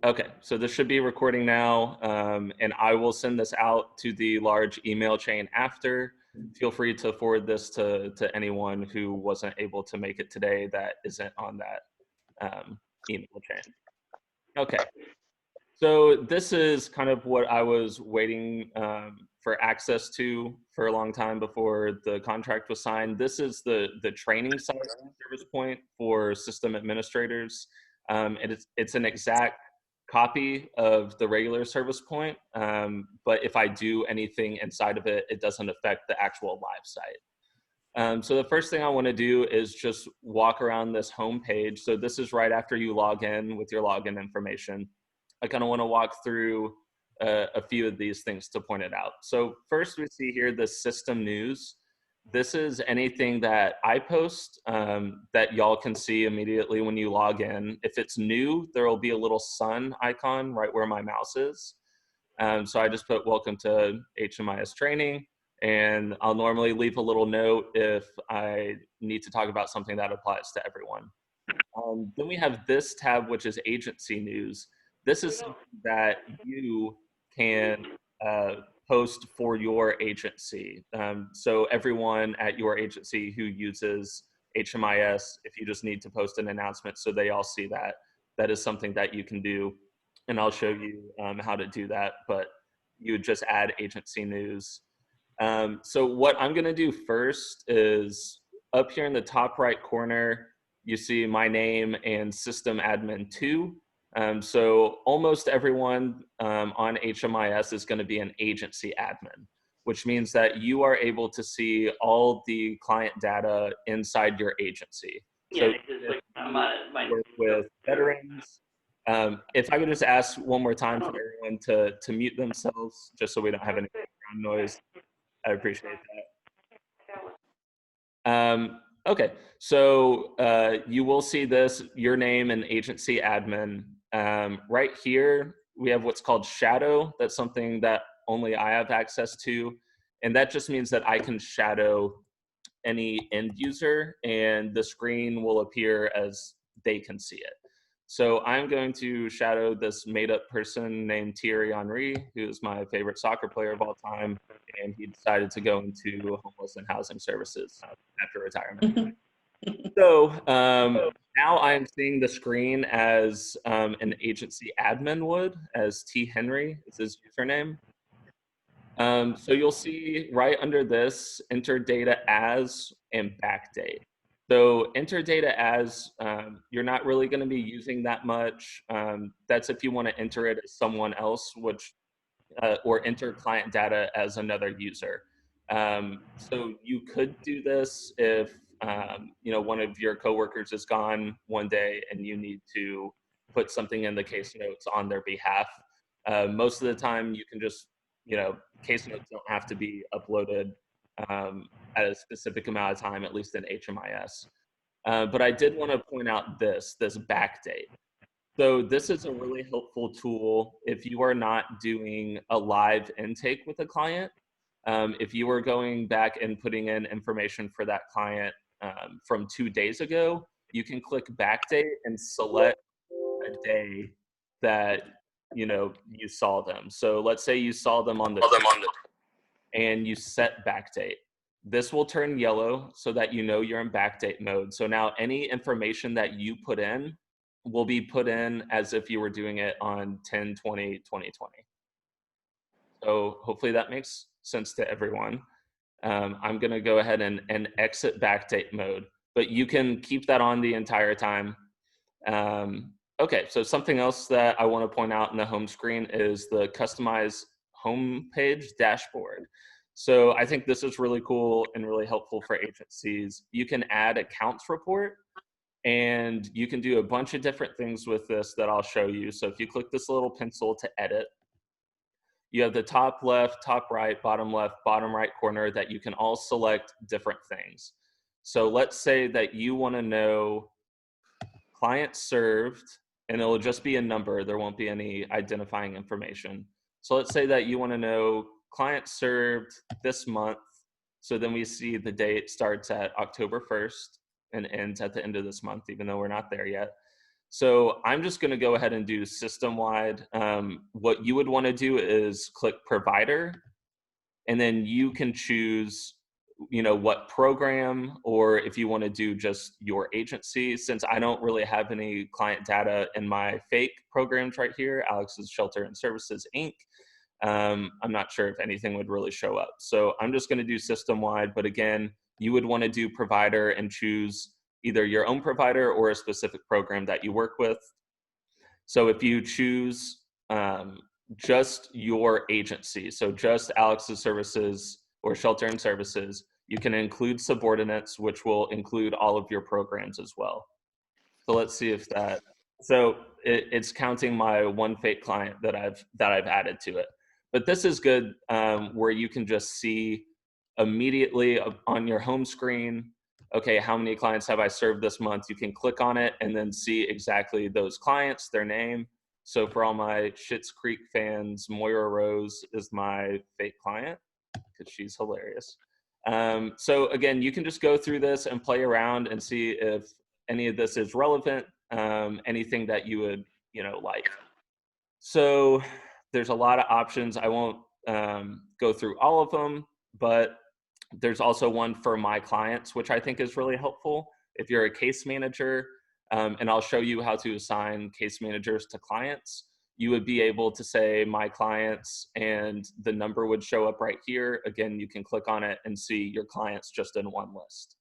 Okay, so this should be recording now, and I will send this out to the large email chain after. Feel free to forward this to anyone who wasn't able to make it today that isn't on that email chain. Okay, so this is kind of what I was waiting for access to for a long time before the contract was signed. This is the training site on ServicePoint for system administrators. And it's an exact copy of the regular ServicePoint, but if I do anything inside of it, it doesn't affect the actual live site. So the first thing I want to do is just walk around this home page. So this is right after you log in with your login information. I kind of want to walk through a few of these things to point it out. So first we see here the system news. This is anything that I post that y'all can see immediately when you log in. If it's new, there will be a little sun icon right where my mouse is. So I just put welcome to HMIS training, and I'll normally leave a little note if I need to talk about something that applies to everyone. Then we have this tab, which is agency news. This is something that you can post for your agency. So everyone at your agency who uses HMIS, if you just need to post an announcement so they all see that, that is something that you can do. And I'll show you how to do that, but you would just add agency news. So what I'm gonna do first is up here in the top right corner, you see my name and system admin 2. So almost everyone on HMIS is going to be an agency admin, which means that you are able to see all the client data inside your agency. So work with veterans. If I could just ask one more time for everyone to mute themselves, just so we don't have any background noise, I appreciate that. Okay, so you will see this, your name and agency admin. Right here, we have what's called shadow. That's something that only I have access to. And that just means that I can shadow any end user and the screen will appear as they can see it. So I'm going to shadow this made up person named Thierry Henry, who is my favorite soccer player of all time. And he decided to go into homeless and housing services after retirement. So now I'm seeing the screen as an agency admin would, as T. Henry is his username. So you'll see right under this, enter data as and backdate. So enter data as, you're not really going to be using that much. That's if you want to enter it as someone else, which or enter client data as another user. So you could do this if you know, one of your coworkers is gone one day and you need to put something in the case notes on their behalf. Most of the time, you can just, you know, case notes don't have to be uploaded at a specific amount of time, at least in HMIS. But I did want to point out this backdate. So this is a really helpful tool if you are not doing a live intake with a client. If you are going back and putting in information for that client from 2 days ago, you can click backdate and select a day that, you know, you saw them. So let's say you saw them on the and you set backdate. This will turn yellow so that you know you're in backdate mode. So now any information that you put in will be put in as if you were doing it on 10/20/2020. So hopefully that makes sense to everyone. I'm going to go ahead and exit backdate mode, but you can keep that on the entire time. Okay, so something else that I want to point out in the home screen is the customize homepage dashboard. So I think this is really cool and really helpful for agencies. You can add accounts report and you can do a bunch of different things with this that I'll show you. So if you click this little pencil to edit, you have the top left, top right, bottom left, bottom right corner that you can all select different things. So let's say that you want to know client served, and it'll just be a number. There won't be any identifying information. So let's say that you want to know client served this month. So then we see the date starts at October 1st and ends at the end of this month, even though we're not there yet. So I'm just going to go ahead and do system-wide. What you would want to do is click provider, and then you can choose, what program, or if you want to do just your agency. Since I don't really have any client data in my fake programs right here, Alex's Shelter and Services Inc., I'm not sure if anything would really show up. So I'm just going to do system-wide, but again, you would want to do provider and choose either your own provider or a specific program that you work with. So if you choose just your agency, so just Alex's Services or Shelter and Services, you can include subordinates, which will include all of your programs as well. So let's see if that, so it's counting my one fake client that I've added to it. But this is good, where you can just see immediately on your home screen, okay, how many clients have I served this month? You can click on it and then see exactly those clients, their name. So for all my Schitt's Creek fans, Moira Rose is my fake client because she's hilarious. So again, you can just go through this and play around and see if any of this is relevant, anything that you would, like. So there's a lot of options. I won't go through all of them, but there's also one for my clients, which I think is really helpful. If you're a case manager, and I'll show you how to assign case managers to clients, you would be able to say my clients and the number would show up right here. Again, you can click on it and see your clients just in one list.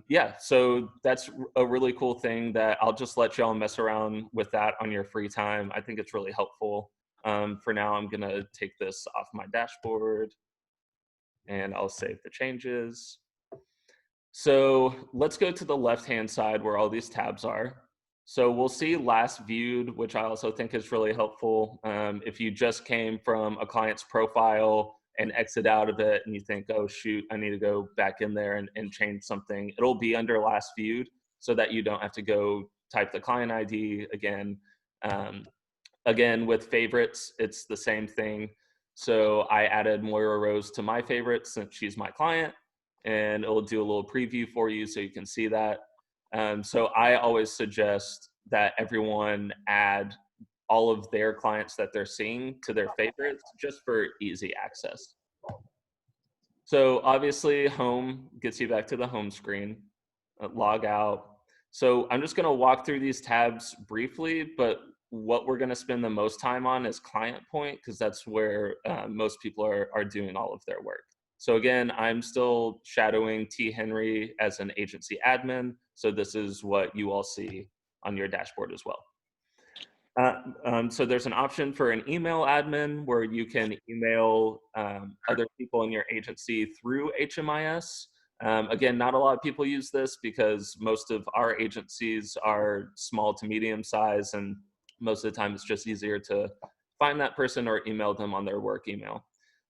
Yeah, so that's a really cool thing that I'll just let y'all mess around with that on your free time. I think it's really helpful. For now, I'm gonna take this off my dashboard and I'll save the changes. So let's go to the left-hand side where all these tabs are. So we'll see last viewed, which I also think is really helpful. If you just came from a client's profile and exit out of it and you think, oh shoot, I need to go back in there and change something, it'll be under last viewed so that you don't have to go type the client ID again. Again, with favorites, it's the same thing. So I added Moira Rose to my favorites since she's my client, and it'll do a little preview for you so you can see that. So I always suggest that everyone add all of their clients that they're seeing to their favorites just for easy access. So obviously home gets you back to the home screen, log out. So I'm just gonna walk through these tabs briefly, but what we're gonna spend the most time on is client point, because that's where most people are doing all of their work. So again, I'm still shadowing T. Henry as an agency admin. So this is what you all see on your dashboard as well. So there's an option for an email admin where you can email other people in your agency through HMIS. Again, not a lot of people use this because most of our agencies are small to medium size, and most of the time it's just easier to find that person or email them on their work email.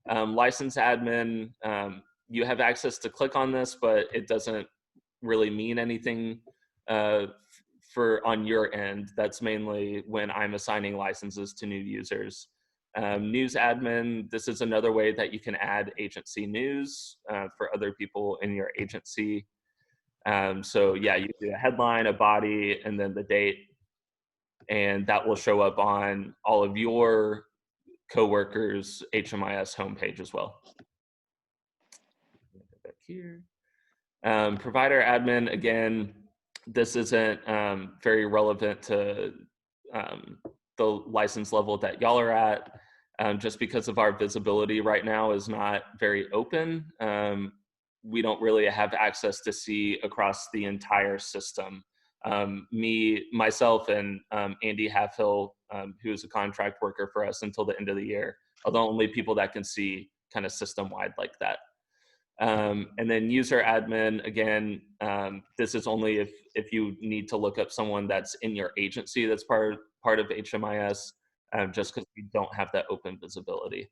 License admin, you have access to click on this, but it doesn't really mean anything for on your end. That's mainly when I'm assigning licenses to new users. News admin, this is another way that you can add agency news for other people in your agency. So yeah, you do a headline, a body, and then the date, and that will show up on all of your coworkers' HMIS homepage as well. Back here. Provider admin, again, this isn't very relevant to the license level that y'all are at, just because of our visibility right now is not very open. We don't really have access to see across the entire system. Myself, and Andy Halfhill, who is a contract worker for us until the end of the year, are the only people that can see kind of system-wide like that. And then user admin, again, this is only if you need to look up someone that's in your agency that's part of HMIS, just because we don't have that open visibility.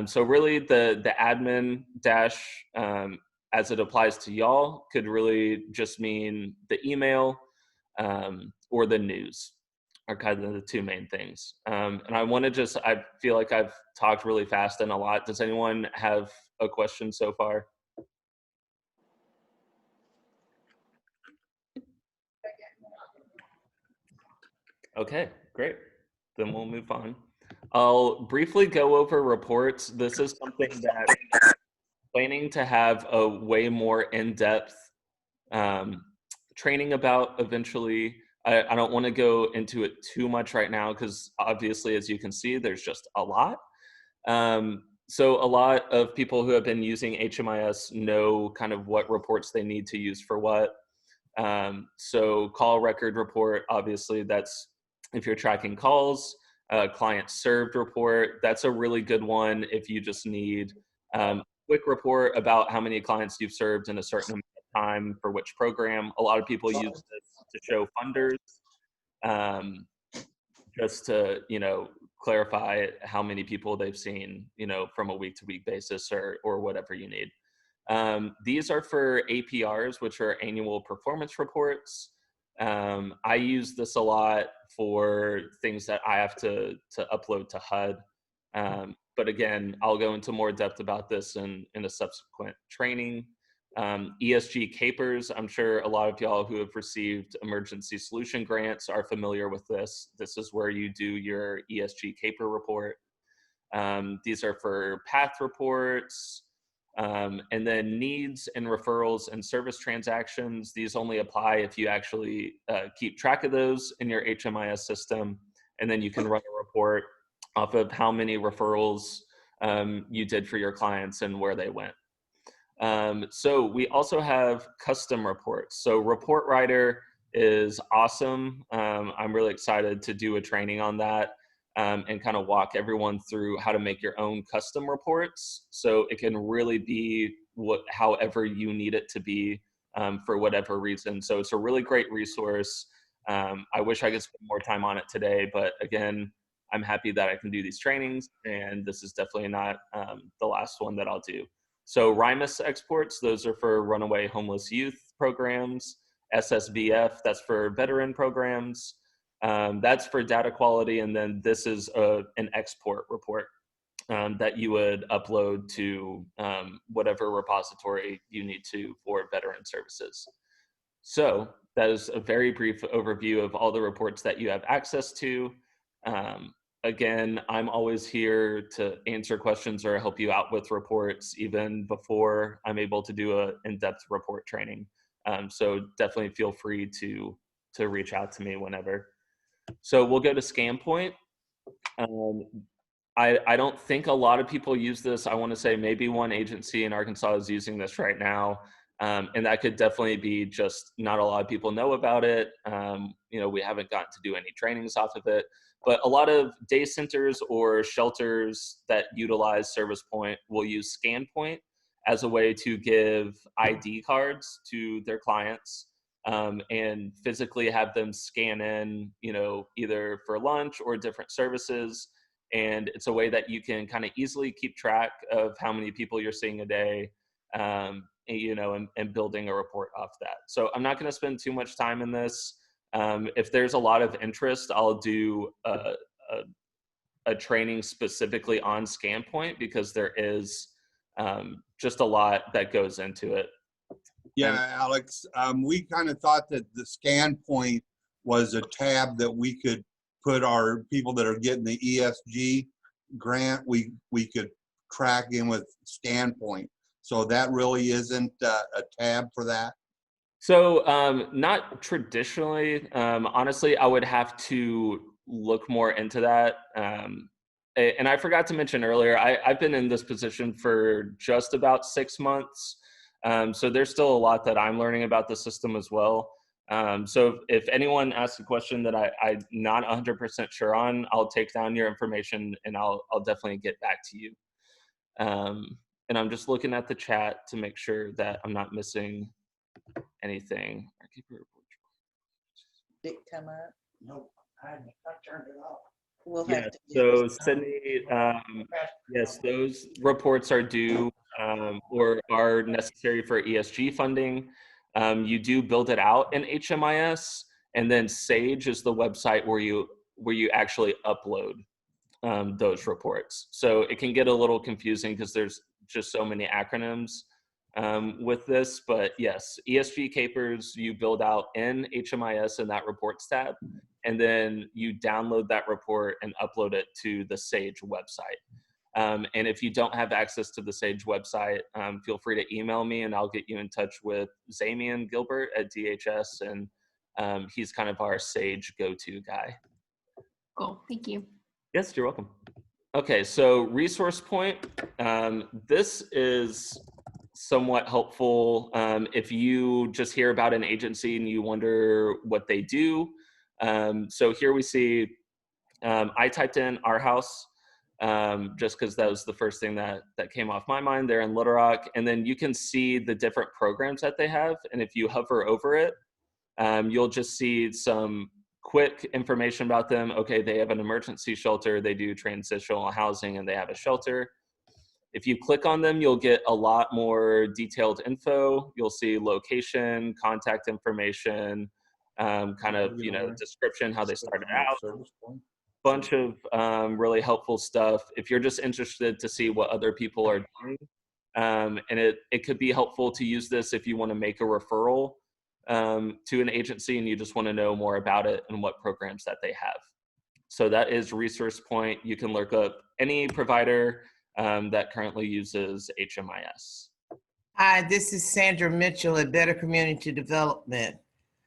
So really the admin dash, as it applies to y'all, could really just mean the email or the news are kind of the two main things. And I feel like I've talked really fast and a lot. Does anyone have a question so far? Okay, great. Then we'll move on. I'll briefly go over reports. This is something that planning to have a way more in-depth um, training about eventually. I don't want to go into it too much right now because obviously, as you can see, there's just a lot. So a lot of people who have been using HMIS know kind of what reports they need to use for what. So call record report, obviously that's if you're tracking calls. Client served report, that's a really good one if you just need quick report about how many clients you've served in a certain amount of time for which program. A lot of people use this to show funders, um, just to, clarify how many people they've seen, from a week to week basis or whatever you need. These are for APRs, which are annual performance reports. I use this a lot for things that I have to upload to HUD. But again, I'll go into more depth about this in a subsequent training. ESG capers, I'm sure a lot of y'all who have received emergency solution grants are familiar with this. This is where you do your ESG caper report. These are for path reports, and then needs and referrals and service transactions. These only apply if you actually keep track of those in your HMIS system. And then you can run a report off of how many referrals you did for your clients and where they went. So we also have custom reports. So Report Writer is awesome. I'm really excited to do a training on that. And kind of walk everyone through how to make your own custom reports. So it can really be however you need it to be for whatever reason. So it's a really great resource. I wish I could spend more time on it today, but again, I'm happy that I can do these trainings, and this is definitely not the last one that I'll do. So ARMIS exports, those are for runaway homeless youth programs. SSVF, that's for veteran programs. That's for data quality, and then this is an export report that you would upload to whatever repository you need to for veteran services. So that is a very brief overview of all the reports that you have access to. Again, I'm always here to answer questions or help you out with reports even before I'm able to do an in-depth report training. So definitely feel free to reach out to me whenever. So we'll go to ScanPoint. I don't think a lot of people use this. I want to say maybe one agency in Arkansas is using this right now. And that could definitely be just not a lot of people know about it. We haven't gotten to do any trainings off of it. But a lot of day centers or shelters that utilize ServicePoint will use ScanPoint as a way to give ID cards to their clients. And physically have them scan in, either for lunch or different services. And it's a way that you can kind of easily keep track of how many people you're seeing a day, and building a report off that. So I'm not going to spend too much time in this. If there's a lot of interest, I'll do a training specifically on ScanPoint because there is just a lot that goes into it. Yeah, Alex, we kind of thought that the scan point was a tab that we could put our people that are getting the ESG grant, we could track in with scan point. So that really isn't a tab for that? So not traditionally. Honestly, I would have to look more into that. And I forgot to mention earlier, I've been in this position for just about 6 months. So there's still a lot that I'm learning about the system as well. So if anyone asks a question that I'm not 100% sure on, I'll take down your information and I'll definitely get back to you. And I'm just looking at the chat to make sure that I'm not missing anything. Did it come up? Nope, I turned it off. We'll Yeah, have to so Sydney, yes, those reports are due or are necessary for ESG funding. You do build it out in HMIS, and then Sage is the website where you actually upload those reports. So it can get a little confusing because there's just so many acronyms with this, but yes, ESG capers you build out in HMIS in that reports tab, and then you download that report and upload it to the Sage website. And if you don't have access to the Sage website, feel free to email me and I'll get you in touch with Zamian Gilbert at DHS, and he's kind of our Sage go-to guy. Cool, thank you. Yes, you're welcome. Okay, so ResourcePoint, this is somewhat helpful if you just hear about an agency and you wonder what they do. So here we see, I typed in our house just because that was the first thing that came off my mind. They're in Little Rock, and then you can see the different programs that they have. And if you hover over it, you'll just see some quick information about them. Okay, they have an emergency shelter, they do transitional housing, and they have a shelter. If you click on them, you'll get a lot more detailed info. You'll see location, contact information, kind of, description, how they started out. Bunch of really helpful stuff if you're just interested to see what other people are doing. And it could be helpful to use this if you want to make a referral to an agency and you just want to know more about it and what programs that they have. So that is ResourcePoint. You can look up any provider that currently uses HMIS. Hi, this is Sandra Mitchell at Better Community Development.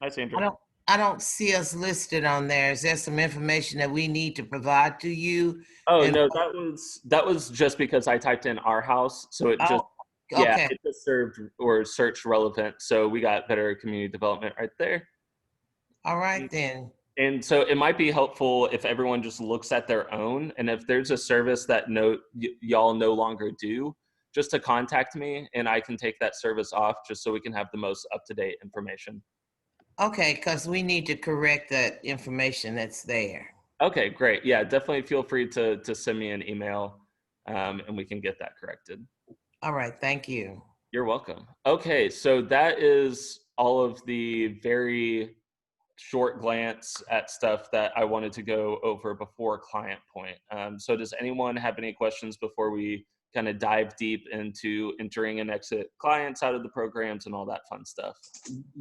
Hi, Sandra. I don't see us listed on there. Is there some information that we need to provide to you? Oh, and no, that was just because I typed in our house. So it just, yeah, okay. it just served or searched relevant. So we got Better Community Development right there. All right, then. And so it might be helpful if everyone just looks at their own, and if there's a service that y'all no longer do, just to contact me and I can take that service off just so we can have the most up-to-date information. Okay, because we need to correct that information that's there. Okay, great. Yeah, definitely feel free to send me an email and we can get that corrected. All right, thank you. You're welcome. Okay, so that is all of the very short glance at stuff that I wanted to go over before Client Point. So does anyone have any questions before we kind of dive deep into entering and exit clients out of the programs and all that fun stuff?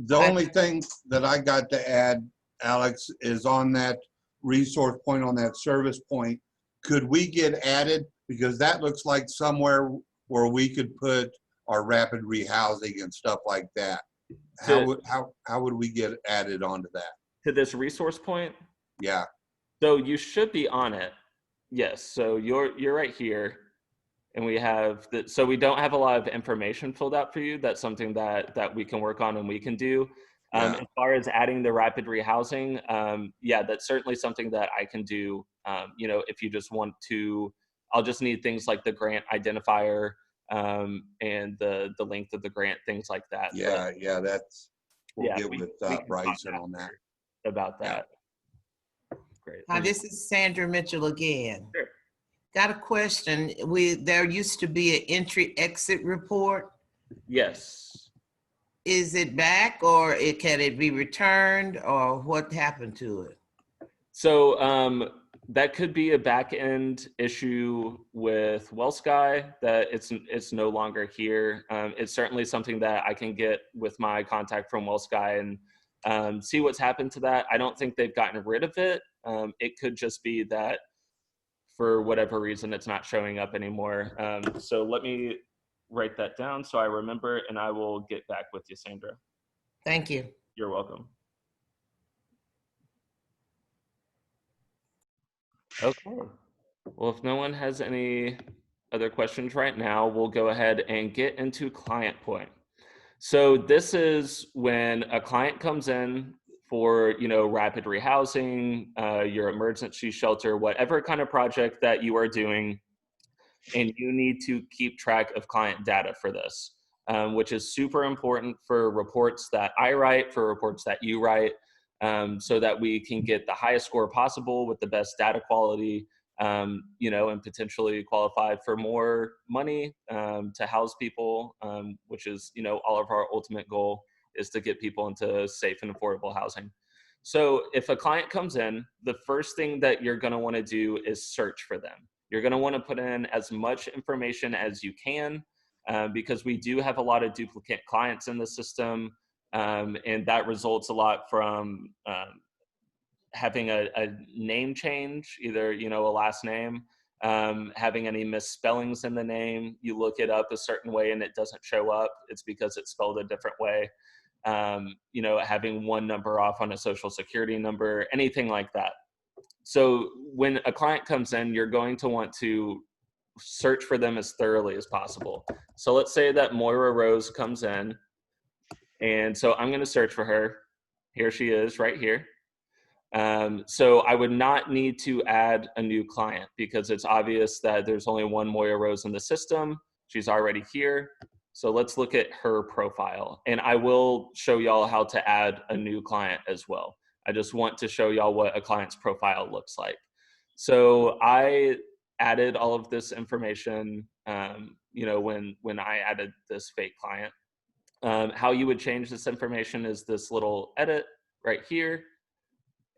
The only thing that I got to add, Alex, is on that resource point, on that service point, could we get added? Because that looks like somewhere where we could put our rapid rehousing and stuff like that. How would we get added onto that? To this resource point? Yeah. So you should be on it. Yes. So you're right here, and we have that. So we don't have a lot of information filled out for you. That's something that we can work on and we can do. Yeah. As far as adding the rapid rehousing, yeah, that's certainly something that I can do. If you just want to, I'll just need things like the grant identifier and the length of the grant, things like that. Yeah, but, yeah, that's, we'll yeah, get we with can Bryson talk on that. about that. Great. Hi, this is Sandra Mitchell again. Sure. Got a question. There used to be an entry-exit report. Yes. Is it back, or can it be returned, or what happened to it? So that could be a back end issue with WellSky, that it's no longer here. It's certainly something that I can get with my contact from WellSky and see what's happened to that. I don't think they've gotten rid of it. It could just be that for whatever reason it's not showing up anymore. So let me write that down so I remember, and I will get back with you, Sandra. Thank you. You're welcome. Okay. Well, if no one has any other questions right now, we'll go ahead and get into Client Point. So this is when a client comes in for, rapid rehousing, your emergency shelter, whatever kind of project that you are doing, and you need to keep track of client data for this, which is super important for reports that I write, for reports that you write, so that we can get the highest score possible with the best data quality, and potentially qualify for more money to house people, which is, all of our ultimate goal is to get people into safe and affordable housing. So if a client comes in, the first thing that you're going to want to do is search for them. You're going to want to put in as much information as you can, because we do have a lot of duplicate clients in the system. And that results a lot from having a name change, either, you know, a last name, having any misspellings in the name, you look it up a certain way and it doesn't show up, it's because it's spelled a different way. You know, having one number off on a social security number, anything like that. So when a client comes in, you're going to want to search for them as thoroughly as possible. So let's say that Moira Rose comes in, and so I'm going to search for her. Here she is right here. So I would not need to add a new client because it's obvious that there's only one Moira Rose in the system. She's already here. So let's look at her profile, and I will show y'all how to add a new client as well. I just want to show y'all what a client's profile looks like. So I added all of this information, you know, when I added this fake client. How you would change this information is this little edit right here.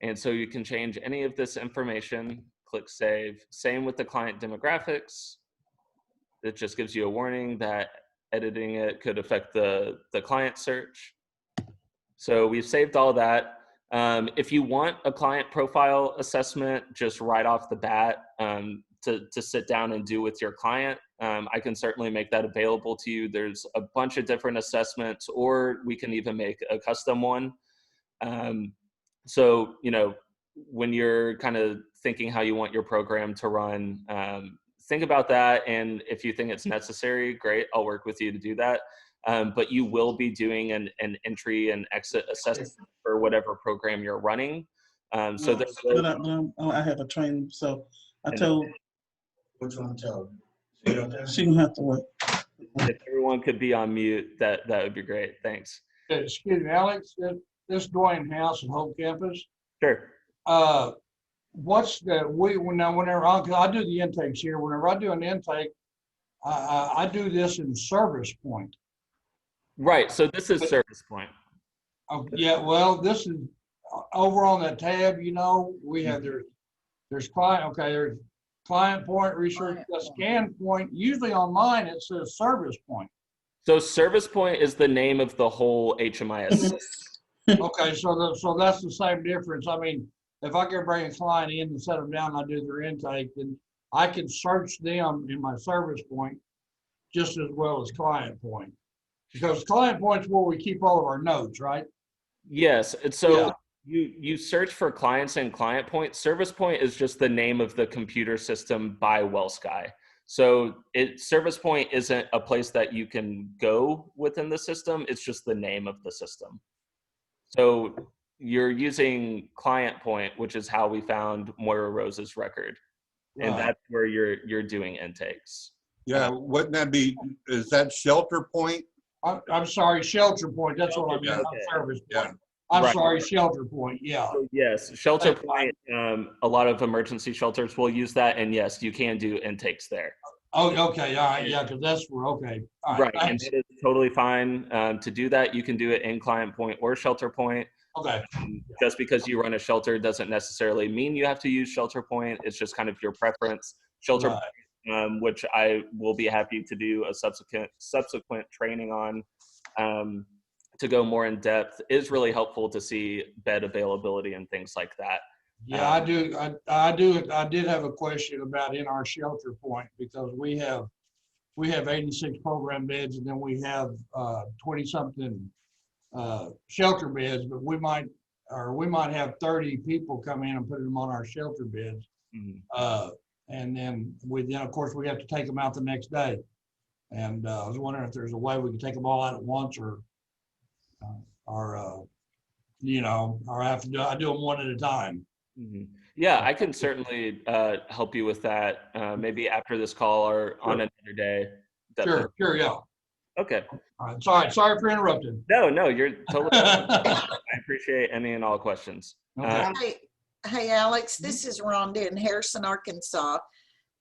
And so you can change any of this information, click save. Same with the client demographics. It just gives you a warning that editing it could affect the client search. So we've saved all that. If you want a client profile assessment just right off the bat to sit down and do with your client, I can certainly make that available to you. There's a bunch of different assessments, or we can even make a custom one. So, you know, when you're kind of thinking how you want your program to run, think about that. And if you think it's necessary, great, I'll work with you to do that. But you will be doing an entry and exit assessment for whatever program you're running. So there's I have a training, so I told. Which one tell? She gonna have to wait. if everyone could be on mute, that would be great. Thanks. Excuse me, Alex, this Dwayne House at Hope Campus. Sure. What's whenever I do the intakes here, whenever I do an intake, I do this in ServicePoint. Right. So this is ServicePoint. Yeah, well, this is over on that tab, you know, we have there's client, okay, there's client point, research, scan point. Usually on mine, it says ServicePoint. So ServicePoint is the name of the whole HMIS. Okay, so that's the same difference. I mean, if I can bring a client in and set them down, I do their intake, then I can search them in my ServicePoint just as well as client point. Because client point's where we keep all of our notes, right? Yes. And so Yeah. you search for clients in client point. ServicePoint is just the name of the computer system by WellSky. So ServicePoint isn't a place that you can go within the system. It's just the name of the system. So you're using client point, which is how we found Moira Rose's record. And that's where you're doing intakes. Yeah, wouldn't that be, is that shelter point? I'm sorry, shelter point. That's what I meant. Okay. Service Yeah. point. I'm Right. sorry, shelter point. Yeah. So yes, shelter point. A lot of emergency shelters will use that, and yes, you can do intakes there. Oh, okay. All right. Yeah, because that's where. Okay. All Right, right. and it is totally fine to do that. You can do it in client point or shelter point. Okay. Just because you run a shelter doesn't necessarily mean you have to use shelter point. It's just kind of your preference. Shelter Right. point, which I will be happy to do a subsequent training on. To go more in depth, is really helpful to see bed availability and things like that. Yeah, I do. I did have a question about in our shelter point because we have 86 program beds and then we have 20 something shelter beds, but we might have 30 people come in and put them on our shelter beds. Mhm. And then of course we have to take them out the next day. And I was wondering if there's a way we can take them all out at once or you know, or I do them one at a time. Mhm. Yeah, I can certainly help you with that. Maybe after this call or on another day. Sure, yeah. Okay. All right, sorry for interrupting. No, you're totally. I appreciate any and all questions. Okay. Hey, Alex, this is Rhonda in Harrison, Arkansas.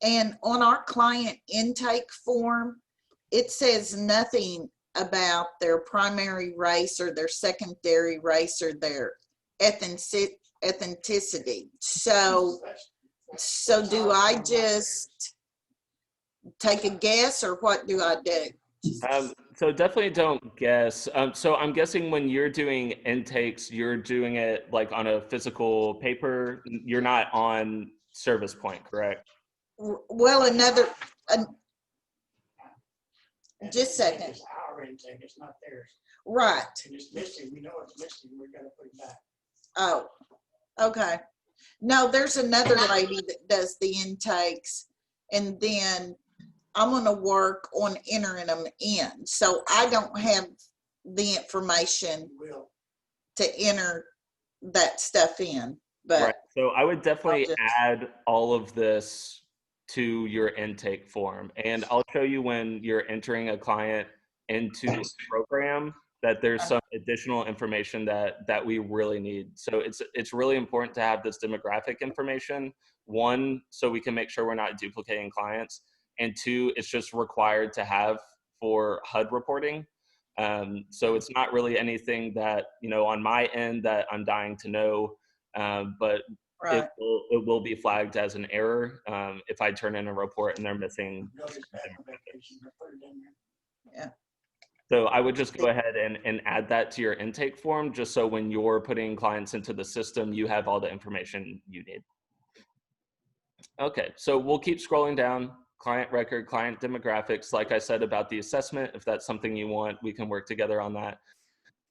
And on our client intake form, it says nothing about their primary race or their secondary race or their ethnicity. So do I just take a guess or what do I do? So definitely don't guess. So I'm guessing when you're doing intakes, you're doing it like on a physical paper. You're not on ServicePoint, correct? Well, just a second. It's our intake, it's not theirs. Right. And it's missing, we know it's missing, we gotta put it back. Oh, okay. No, there's another lady that does the intakes, and then I'm gonna work on entering them in. So I don't have the information Will. to enter that stuff in, but Right. So I would definitely just- add all of this to your intake form. And I'll show you when you're entering a client into a program that there's some additional information that we really need. So it's really important to have this demographic information. One, so we can make sure we're not duplicating clients. And two, it's just required to have for HUD reporting. So it's not really anything that, on my end that I'm dying to know, but right. it will be flagged as an error if I turn in a report and they're missing. Goes back on vacation, I put it in there. So I would just go ahead and add that to your intake form, just so when you're putting clients into the system, you have all the information you need. Okay, so we'll keep scrolling down. Client record, client demographics. Like I said about the assessment, if that's something you want, we can work together on that.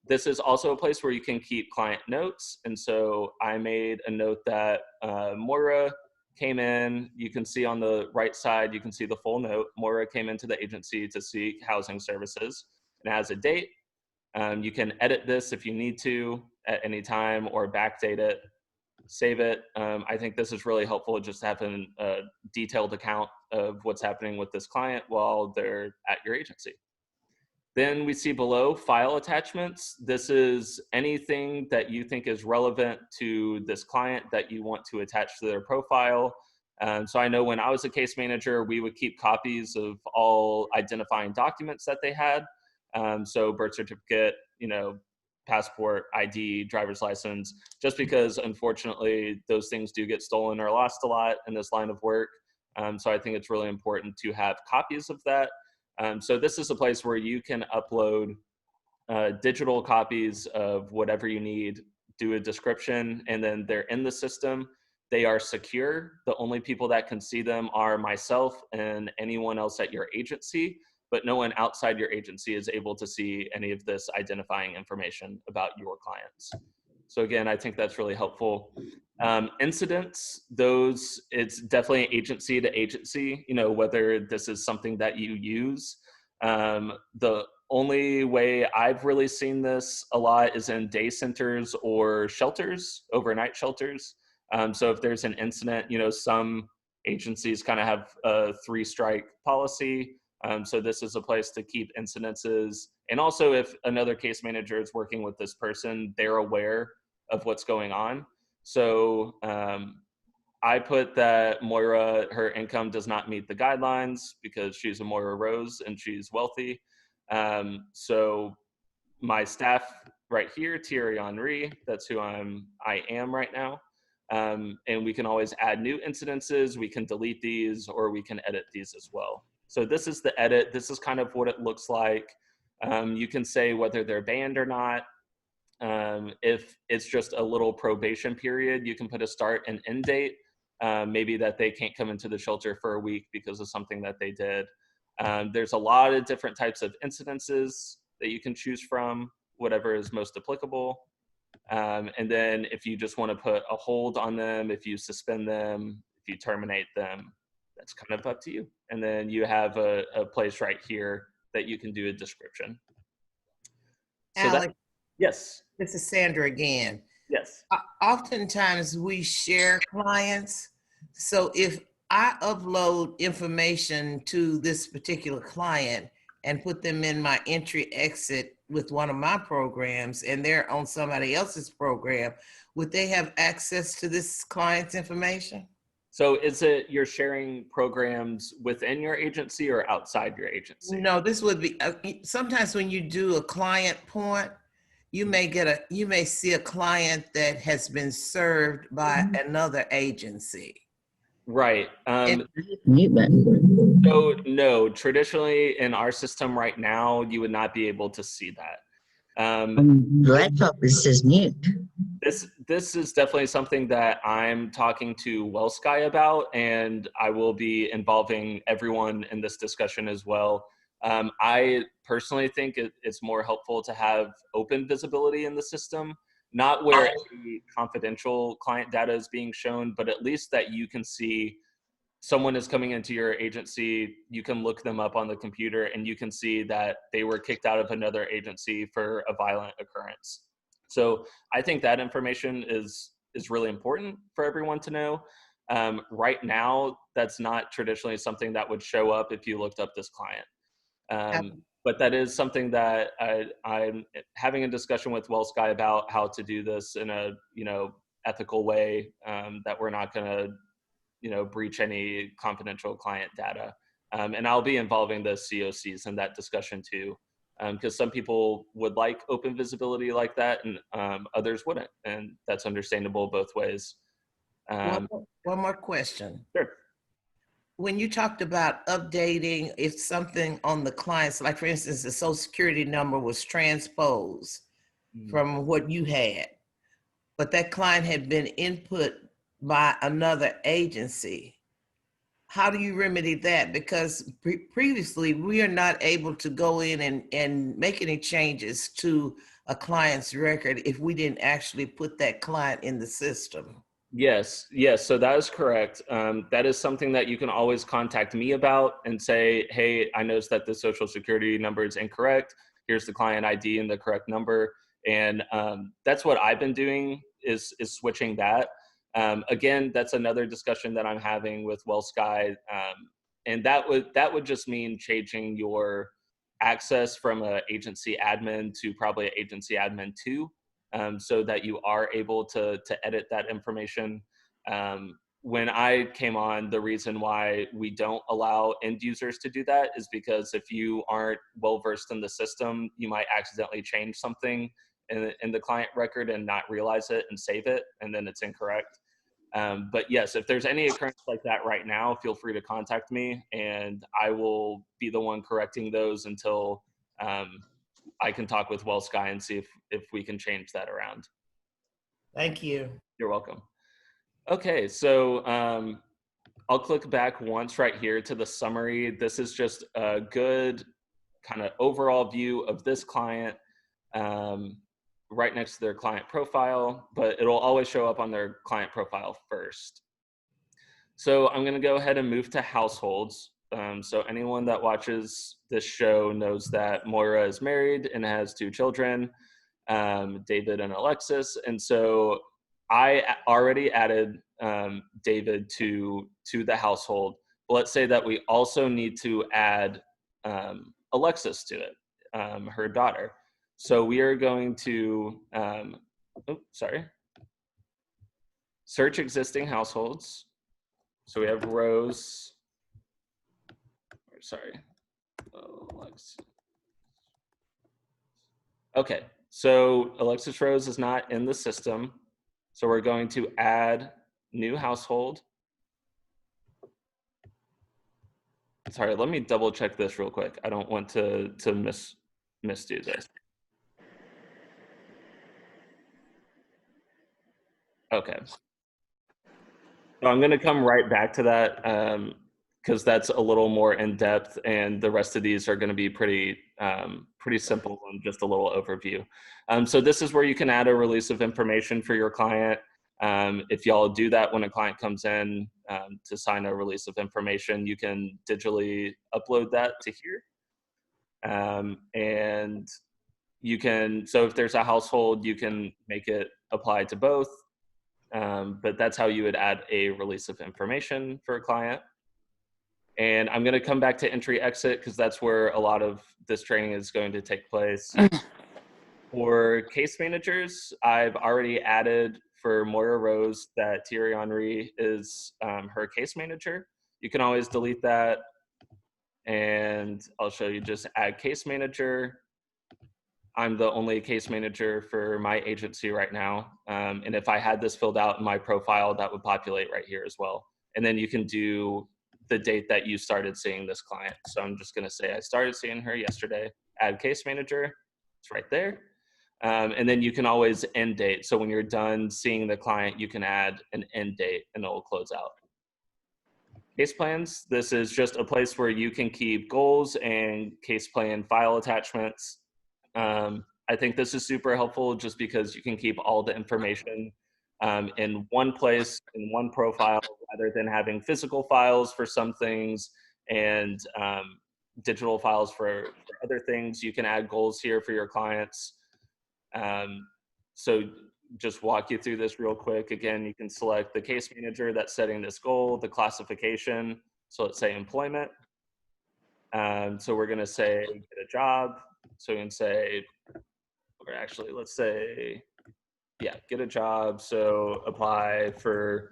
This is also a place where you can keep client notes. And so I made a note that Moira came in. You can see on the right side, you can see the full note. Moira came into the agency to seek housing services. And has a date. You can edit this if you need to at any time, or backdate it, save it. I think this is really helpful, just having a detailed account of what's happening with this client while they're at your agency. Then we see below file attachments. This is anything that you think is relevant to this client that you want to attach to their profile. So I know when I was a case manager, we would keep copies of all identifying documents that they had. So birth certificate, passport, ID, driver's license, just because unfortunately those things do get stolen or lost a lot in this line of work. So I think it's really important to have copies of that. So this is a place where you can upload digital copies of whatever you need, do a description, and then they're in the system. They are secure. The only people that can see them are myself and anyone else at your agency, but no one outside your agency is able to see any of this identifying information about your clients. So again, I think that's really helpful. Incidents, it's definitely agency to agency, whether this is something that you use. The only way I've really seen this a lot is in day centers or shelters, overnight shelters. So if there's an incident, some agencies kind of have a 3-strike policy. So this is a place to keep incidences. And also if another case manager is working with this person, they're aware of what's going on. So I put that Moira, her income does not meet the guidelines because she's a Moira Rose and she's wealthy. So my staff right here, Thierry Henry, that's who I am right now. And we can always add new incidences. We can delete these or we can edit these as well. So this is the edit. This is kind of what it looks like. You can say whether they're banned or not. If it's just a little probation period, you can put a start and end date. Maybe that they can't come into the shelter for a week because of something that they did. There's a lot of different types of incidences that you can choose from, whatever is most applicable. And then if you just want to put a hold on them, if you suspend them, if you terminate them, that's kind of up to you. And then you have a place right here that you can do a description. So Alex, yes. this is Sandra again. Yes. Oftentimes we share clients. So if I upload information to this particular client and put them in my entry exit with one of my programs and they're on somebody else's program, would they have access to this client's information? So is it you're sharing programs within your agency or outside your agency? No, this would be, sometimes when you do a client point, you may see a client that has been served by another agency. Right. Mute button. So no, traditionally in our system right now, you would not be able to see that. Laptop, it says mute. This is definitely something that I'm talking to WellSky about, and I will be involving everyone in this discussion as well. I personally think it's more helpful to have open visibility in the system, not where any confidential client data is being shown, but at least that you can see someone is coming into your agency, you can look them up on the computer and you can see that they were kicked out of another agency for a violent occurrence. So I think that information is really important for everyone to know. Right now, that's not traditionally something that would show up if you looked up this client. But that is something that I'm having a discussion with WellSky about how to do this in a ethical way, that we're not going to breach any confidential client data. And I'll be involving the COCs in that discussion too, because some people would like open visibility like that and others wouldn't. And that's understandable both ways. One more question. Sure. When you talked about updating, if something on the clients, like for instance, the social security number was transposed from what you had, but that client had been input by another agency, how do you remedy that? Because previously we are not able to go in and make any changes to a client's record if we didn't actually put that client in the system. Yes, so that is correct. That is something that you can always contact me about and say, hey, I noticed that the social security number is incorrect. Here's the client ID and the correct number. And that's what I've been doing is switching that. Again, that's another discussion that I'm having with WellSky. And that would just mean changing your access from an agency admin to probably an agency admin 2. So that you are able to edit that information. When I came on, the reason why we don't allow end users to do that is because if you aren't well versed in the system, you might accidentally change something in the client record and not realize it and save it, and then it's incorrect. But yes, if there's any occurrence like that right now, feel free to contact me and I will be the one correcting those until I can talk with WellSky and see if we can change that around. Thank you. You're welcome. Okay, so I'll click back once right here to the summary. This is just a good kind of overall view of this client right next to their client profile, but it'll always show up on their client profile first. So I'm gonna go ahead and move to households. So anyone that watches this show knows that Moira is married and has 2 children, David and Alexis. And so I already added David to the household. Let's say that we also need to add Alexis to it, her daughter. So we are going to, search existing households. So we have rows. Alexis. Okay, so Alexis Rose is not in the system. So we're going to add new household. Sorry, let me double check this real quick. I don't want to misdo this. Okay. So I'm gonna come right back to that because that's a little more in depth, and the rest of these are going to be pretty simple and just a little overview. So this is where you can add a release of information for your client. If y'all do that when a client comes in to sign a release of information, you can digitally upload that to here. And you can, so if there's a household, you can make it apply to both. But that's how you would add a release of information for a client. And I'm going to come back to entry exit because that's where a lot of this training is going to take place. For case managers, I've already added for Moira Rose that Thierry Henry is her case manager. You can always delete that. And I'll show you just add case manager. I'm the only case manager for my agency right now. And if I had this filled out in my profile, that would populate right here as well. and then you can do the date that you started seeing this client. So I'm just gonna say I started seeing her yesterday, add case manager, it's right there. And then you can always end date. So when you're done seeing the client, you can add an end date and it will close out. Case plans, this is just a place where you can keep goals and case plan file attachments. I think this is super helpful just because you can keep all the information in one place, in one profile, rather than having physical files for some things and digital files for other things. You can add goals here for your clients. So just walk you through this real quick. Again, you can select the case manager that's setting this goal, the classification. So let's say employment. So we're going to say get a job. So we can say, or actually let's say, yeah, get a job. So apply for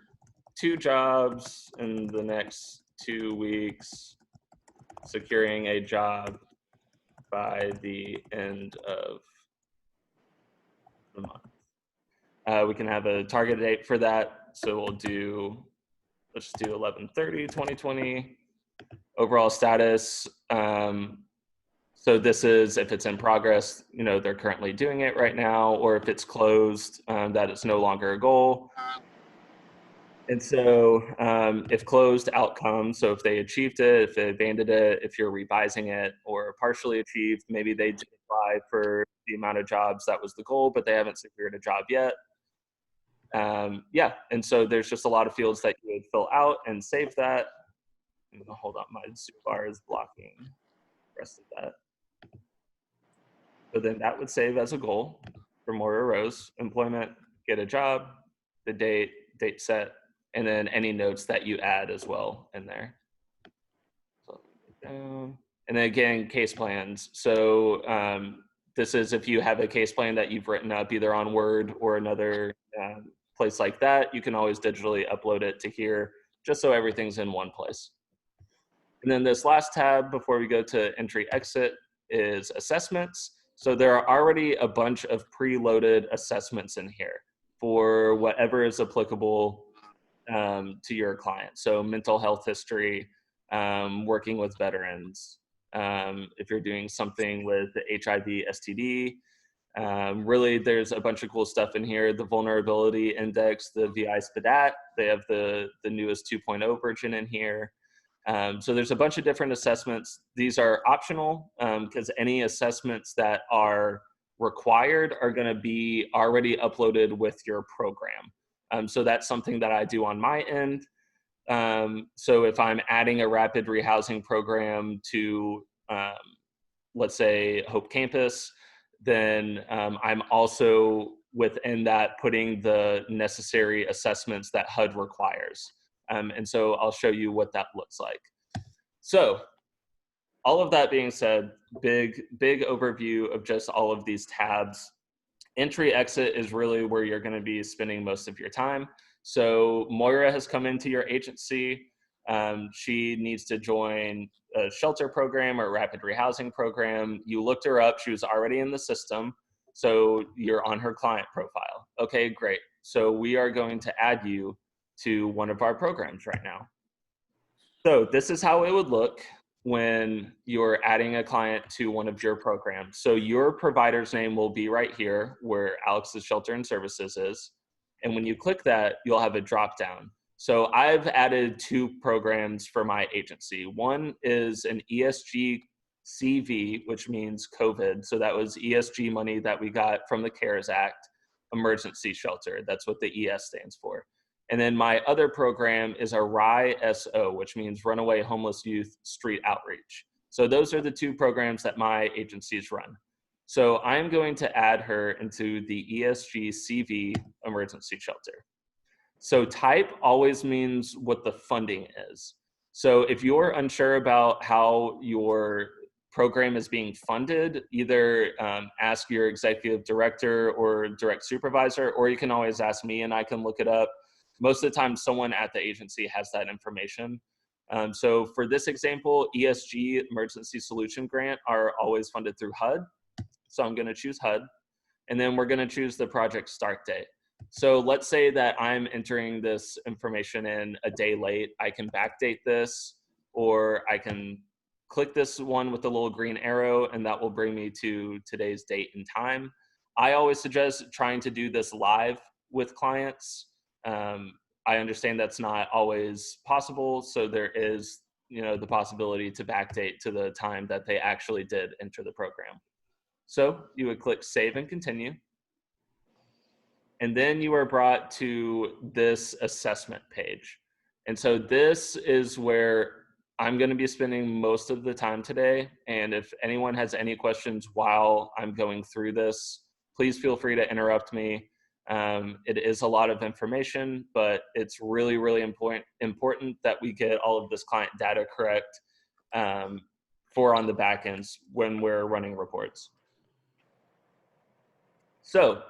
2 jobs in the next 2 weeks, securing a job by the end of the month. We can have a target date for that. So we'll do, let's do 11/30/2020. Overall status. So this is if it's in progress, you know, they're currently doing it right now, or if it's closed, that it's no longer a goal. And so if closed, outcome, so if they achieved it, if they abandoned it, if you're revising it or partially achieved, maybe they did apply for the amount of jobs that was the goal, but they haven't secured a job yet. Yeah, and so there's just a lot of fields that you would fill out and save that. Hold on, my zoom bar is blocking the rest of that. So then that would save as a goal for Moira Rose, employment, get a job, the date set, and then any notes that you add as well in there. So, and then again, case plans. So this is if you have a case plan that you've written up either on Word or another place like that, you can always digitally upload it to here just so everything's in one place. And then this last tab before we go to entry exit is assessments. So there are already a bunch of preloaded assessments in here for whatever is applicable to your client. So mental health history, working with veterans, if you're doing something with the HIV, STD, really there's a bunch of cool stuff in here. The vulnerability index, the VI SPDAT, they have the newest 2.0 version in here. So there's a bunch of different assessments. These are optional because any assessments that are required are going to be already uploaded with your program. So that's something that I do on my end. So if I'm adding a rapid rehousing program to, let's say, Hope Campus, then I'm also within that putting the necessary assessments that HUD requires. And so I'll show you what that looks like. So all of that being said, big overview of just all of these tabs. Entry exit is really where you're going to be spending most of your time. So Moira has come into your agency. She needs to join a shelter program or rapid rehousing program. You looked her up. She was already in the system. So you're on her client profile. Okay, great. So we are going to add you to one of our programs right now. So this is how it would look when you're adding a client to one of your programs. So your provider's name will be right here where Alex's Shelter and Services is. And when you click that, you'll have a drop down. So I've added 2 programs for my agency. One is an ESG CV, which means COVID. So that was ESG money that we got from the CARES Act, emergency shelter. That's what the ES stands for. And then my other program is a RYSO, which means Runaway Homeless Youth Street Outreach. So those are the 2 programs that my agencies run. So I'm going to add her into the ESG CV emergency shelter. So type always means what the funding is. So if you're unsure about how your program is being funded, either ask your executive director or direct supervisor, or you can always ask me and I can look it up. Most of the time, someone at the agency has that information. So for this example, ESG Emergency Solution Grant are always funded through HUD. So I'm going to choose HUD. And then we're going to choose the project start date. So let's say that I'm entering this information in a day late. I can backdate this, or I can click this one with the little green arrow, and that will bring me to today's date and time. I always suggest trying to do this live with clients. I understand that's not always possible, so there is, the possibility to backdate to the time that they actually did enter the program. So you would click Save and Continue. And then you are brought to this assessment page. And so this is where I'm going to be spending most of the time today. And if anyone has any questions while I'm going through this, please feel free to interrupt me. It is a lot of information, but it's really, really important that we get all of this client data correct for on the back ends when we're running reports. So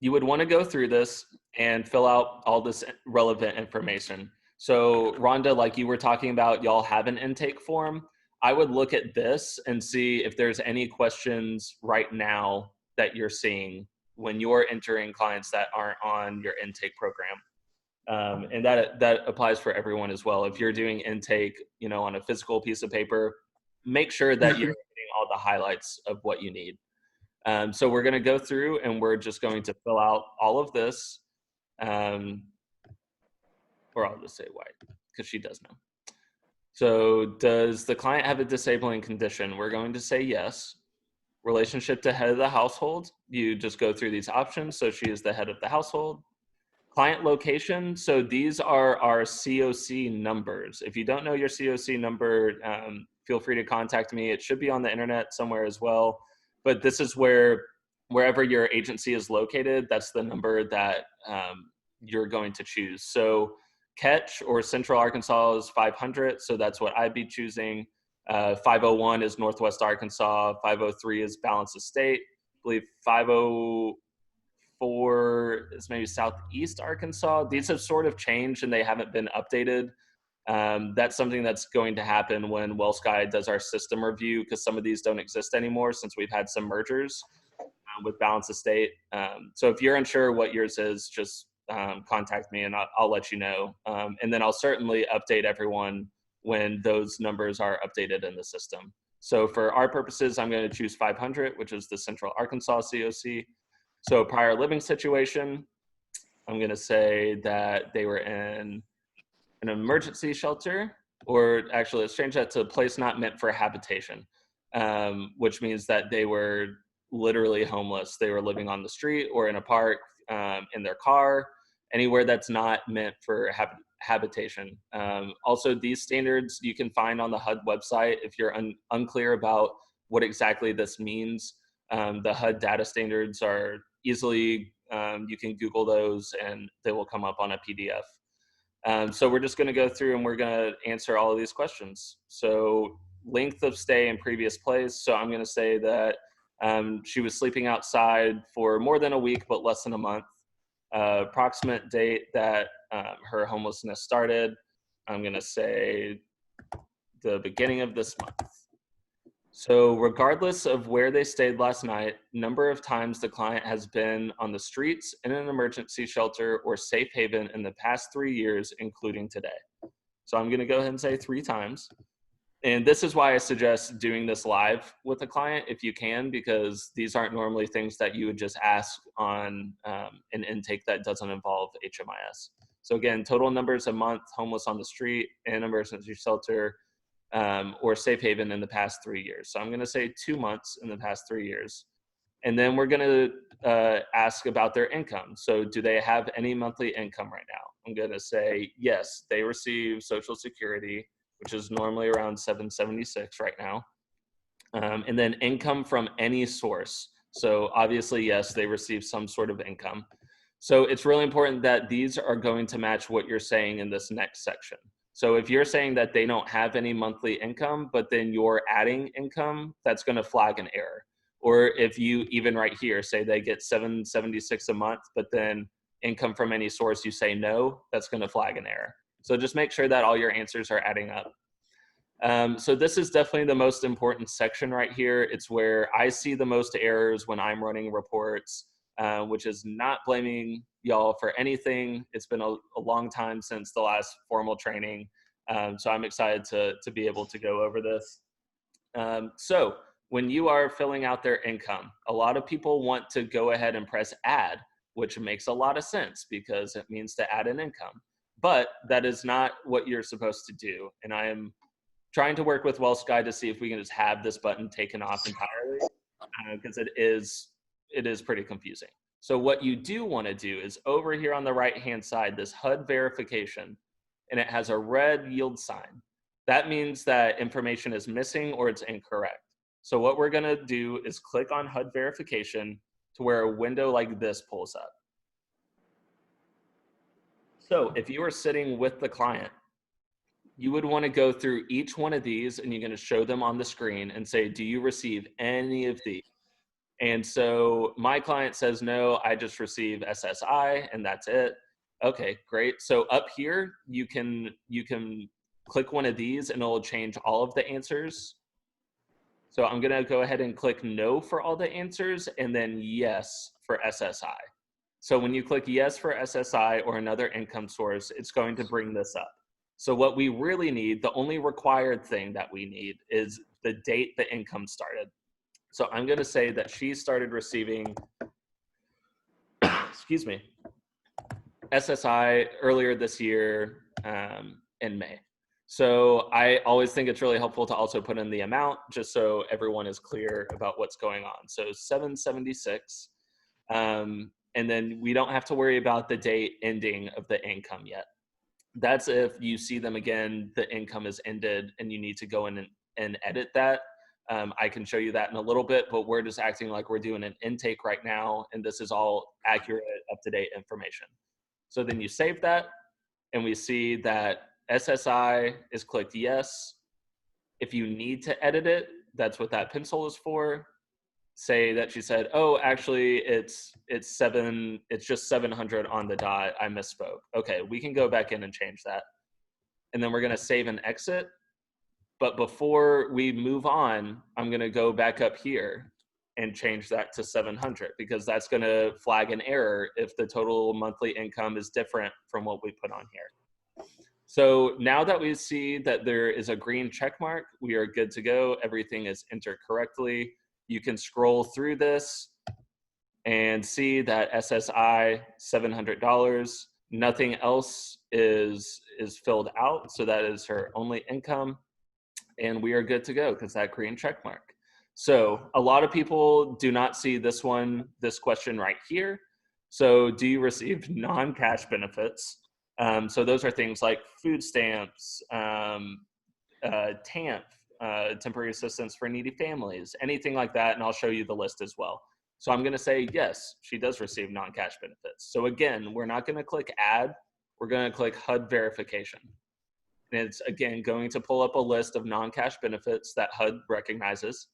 you would want to go through this and fill out all this relevant information. So Rhonda, like you were talking about, y'all have an intake form. I would look at this and see if there's any questions right now that you're seeing when you're entering clients that aren't on your intake program. And that applies for everyone as well. If you're doing intake, on a physical piece of paper, make sure that you're getting all the highlights of what you need. So we're going to go through and we're just going to fill out all of this, or I'll just say white because she does know. So does the client have a disabling condition? We're going to say yes. Relationship to head of the household, you just go through these options. So she is the head of the household. Client location, so these are our COC numbers. If you don't know your COC number, feel free to contact me. It should be on the internet somewhere as well. But this is wherever your agency is located, that's the number that you're going to choose. So Catch or Central Arkansas is 500, so that's what I'd be choosing. 501 is Northwest Arkansas. 503 is Balance Estate. I believe 504 is maybe Southeast Arkansas. These have sort of changed and they haven't been updated. That's something that's going to happen when WellSky does our system review, because some of these don't exist anymore since we've had some mergers with Balance Estate. So if you're unsure what yours is, just contact me and I'll let you know. And then I'll certainly update everyone when those numbers are updated in the system. So for our purposes, I'm going to choose 500, which is the Central Arkansas COC. So prior living situation, I'm going to say that they were in an emergency shelter, or actually let's change that to a place not meant for habitation, which means that they were literally homeless. They were living on the street or in a park, in their car, anywhere that's not meant for habitation. Also, these standards you can find on the HUD website if you're unclear about what exactly this means. The HUD data standards are easily, you can Google those and they will come up on a PDF. So we're just going to go through and we're going to answer all of these questions. So length of stay in previous place. So I'm going to say that she was sleeping outside for more than a week, but less than a month. Approximate date that her homelessness started. I'm going to say the beginning of this month. So regardless of where they stayed last night, number of times the client has been on the streets, in an emergency shelter, or safe haven in the past 3 years, including today. So I'm going to go ahead and say 3 times. And this is why I suggest doing this live with a client if you can, because these aren't normally things that you would just ask on an intake that doesn't involve HMIS. So again, total numbers a month, homeless on the street, in emergency shelter, or safe haven in the past 3 years. So I'm going to say 2 months in the past 3 years. And then we're going to ask about their income. So do they have any monthly income right now? I'm going to say, yes, they receive Social Security, which is normally around $776 right now. And then income from any source. So obviously, yes, they receive some sort of income. So it's really important that these are going to match what you're saying in this next section. So if you're saying that they don't have any monthly income, but then you're adding income, that's going to flag an error. Or if you even right here say they get $776 a month, but then income from any source, you say no, that's going to flag an error. So just make sure that all your answers are adding up. So this is definitely the most important section right here. It's where I see the most errors when I'm running reports, which is not blaming y'all for anything. It's been a long time since the last formal training. So I'm excited to be able to go over this. So when you are filling out their income, a lot of people want to go ahead and press add, which makes a lot of sense because it means to add an income. But that is not what you're supposed to do. And I am trying to work with WellSky to see if we can just have this button taken off entirely, because it is pretty confusing. So what you do want to do is over here on the right-hand side, this HUD verification, and it has a red yield sign. That means that information is missing or it's incorrect. So what we're going to do is click on HUD verification to where a window like this pulls up. So if you are sitting with the client, you would want to go through each one of these and you're going to show them on the screen and say, do you receive any of these? And so my client says, no, I just receive SSI and that's it. Okay, great. So up here, you can click one of these and it'll change all of the answers. So I'm going to go ahead and click no for all the answers and then yes for SSI. So when you click yes for SSI or another income source, it's going to bring this up. So what we really need, the only required thing that we need is the date the income started. So I'm going to say that she started receiving, excuse me, SSI earlier this year in May. So I always think it's really helpful to also put in the amount just so everyone is clear about what's going on. So 776, and then we don't have to worry about the date ending of the income yet. That's if you see them again, the income is ended and you need to go in and edit that. I can show you that in a little bit, but we're just acting like we're doing an intake right now, and this is all accurate, up-to-date information. So then you save that, and we see that SSI is clicked yes. If you need to edit it, that's what that pencil is for. Say that she said, oh, actually it's just 700 on the dot, I misspoke. Okay, we can go back in and change that. And then we're gonna save and exit. But before we move on, I'm gonna go back up here and change that to 700 because that's gonna flag an error if the total monthly income is different from what we put on here. So now that we see that there is a green check mark, we are good to go. Everything is entered correctly. You can scroll through this and see that SSI, $700. Nothing else is filled out. So that is her only income. And we are good to go because that green check mark. So a lot of people do not see this question right here. So do you receive non-cash benefits? So those are things like food stamps, TAMP, temporary assistance for needy families, anything like that. And I'll show you the list as well. So I'm going to say, yes, she does receive non-cash benefits. So again, we're not going to click add. We're going to click HUD verification. And it's, again, going to pull up a list of non-cash benefits that HUD recognizes.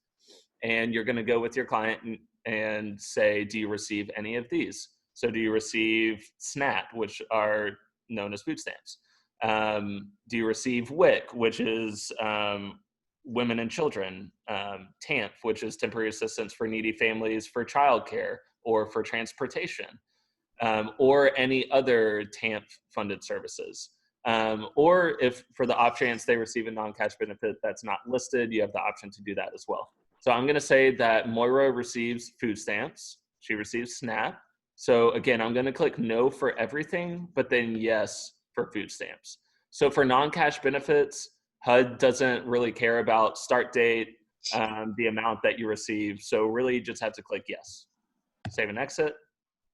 And you're going to go with your client and say, do you receive any of these? So do you receive SNAP, which are known as food stamps? Do you receive WIC, which is women and children? TAMP, which is temporary assistance for needy families for childcare or for transportation, or any other TAMP funded services. Or if for the off chance they receive a non-cash benefit that's not listed, you have the option to do that as well. So I'm going to say that Moira receives food stamps. She receives SNAP. So again, I'm going to click no for everything, but then yes for food stamps. So for non-cash benefits, HUD doesn't really care about start date, the amount that you receive. So really you just have to click yes. Save and exit,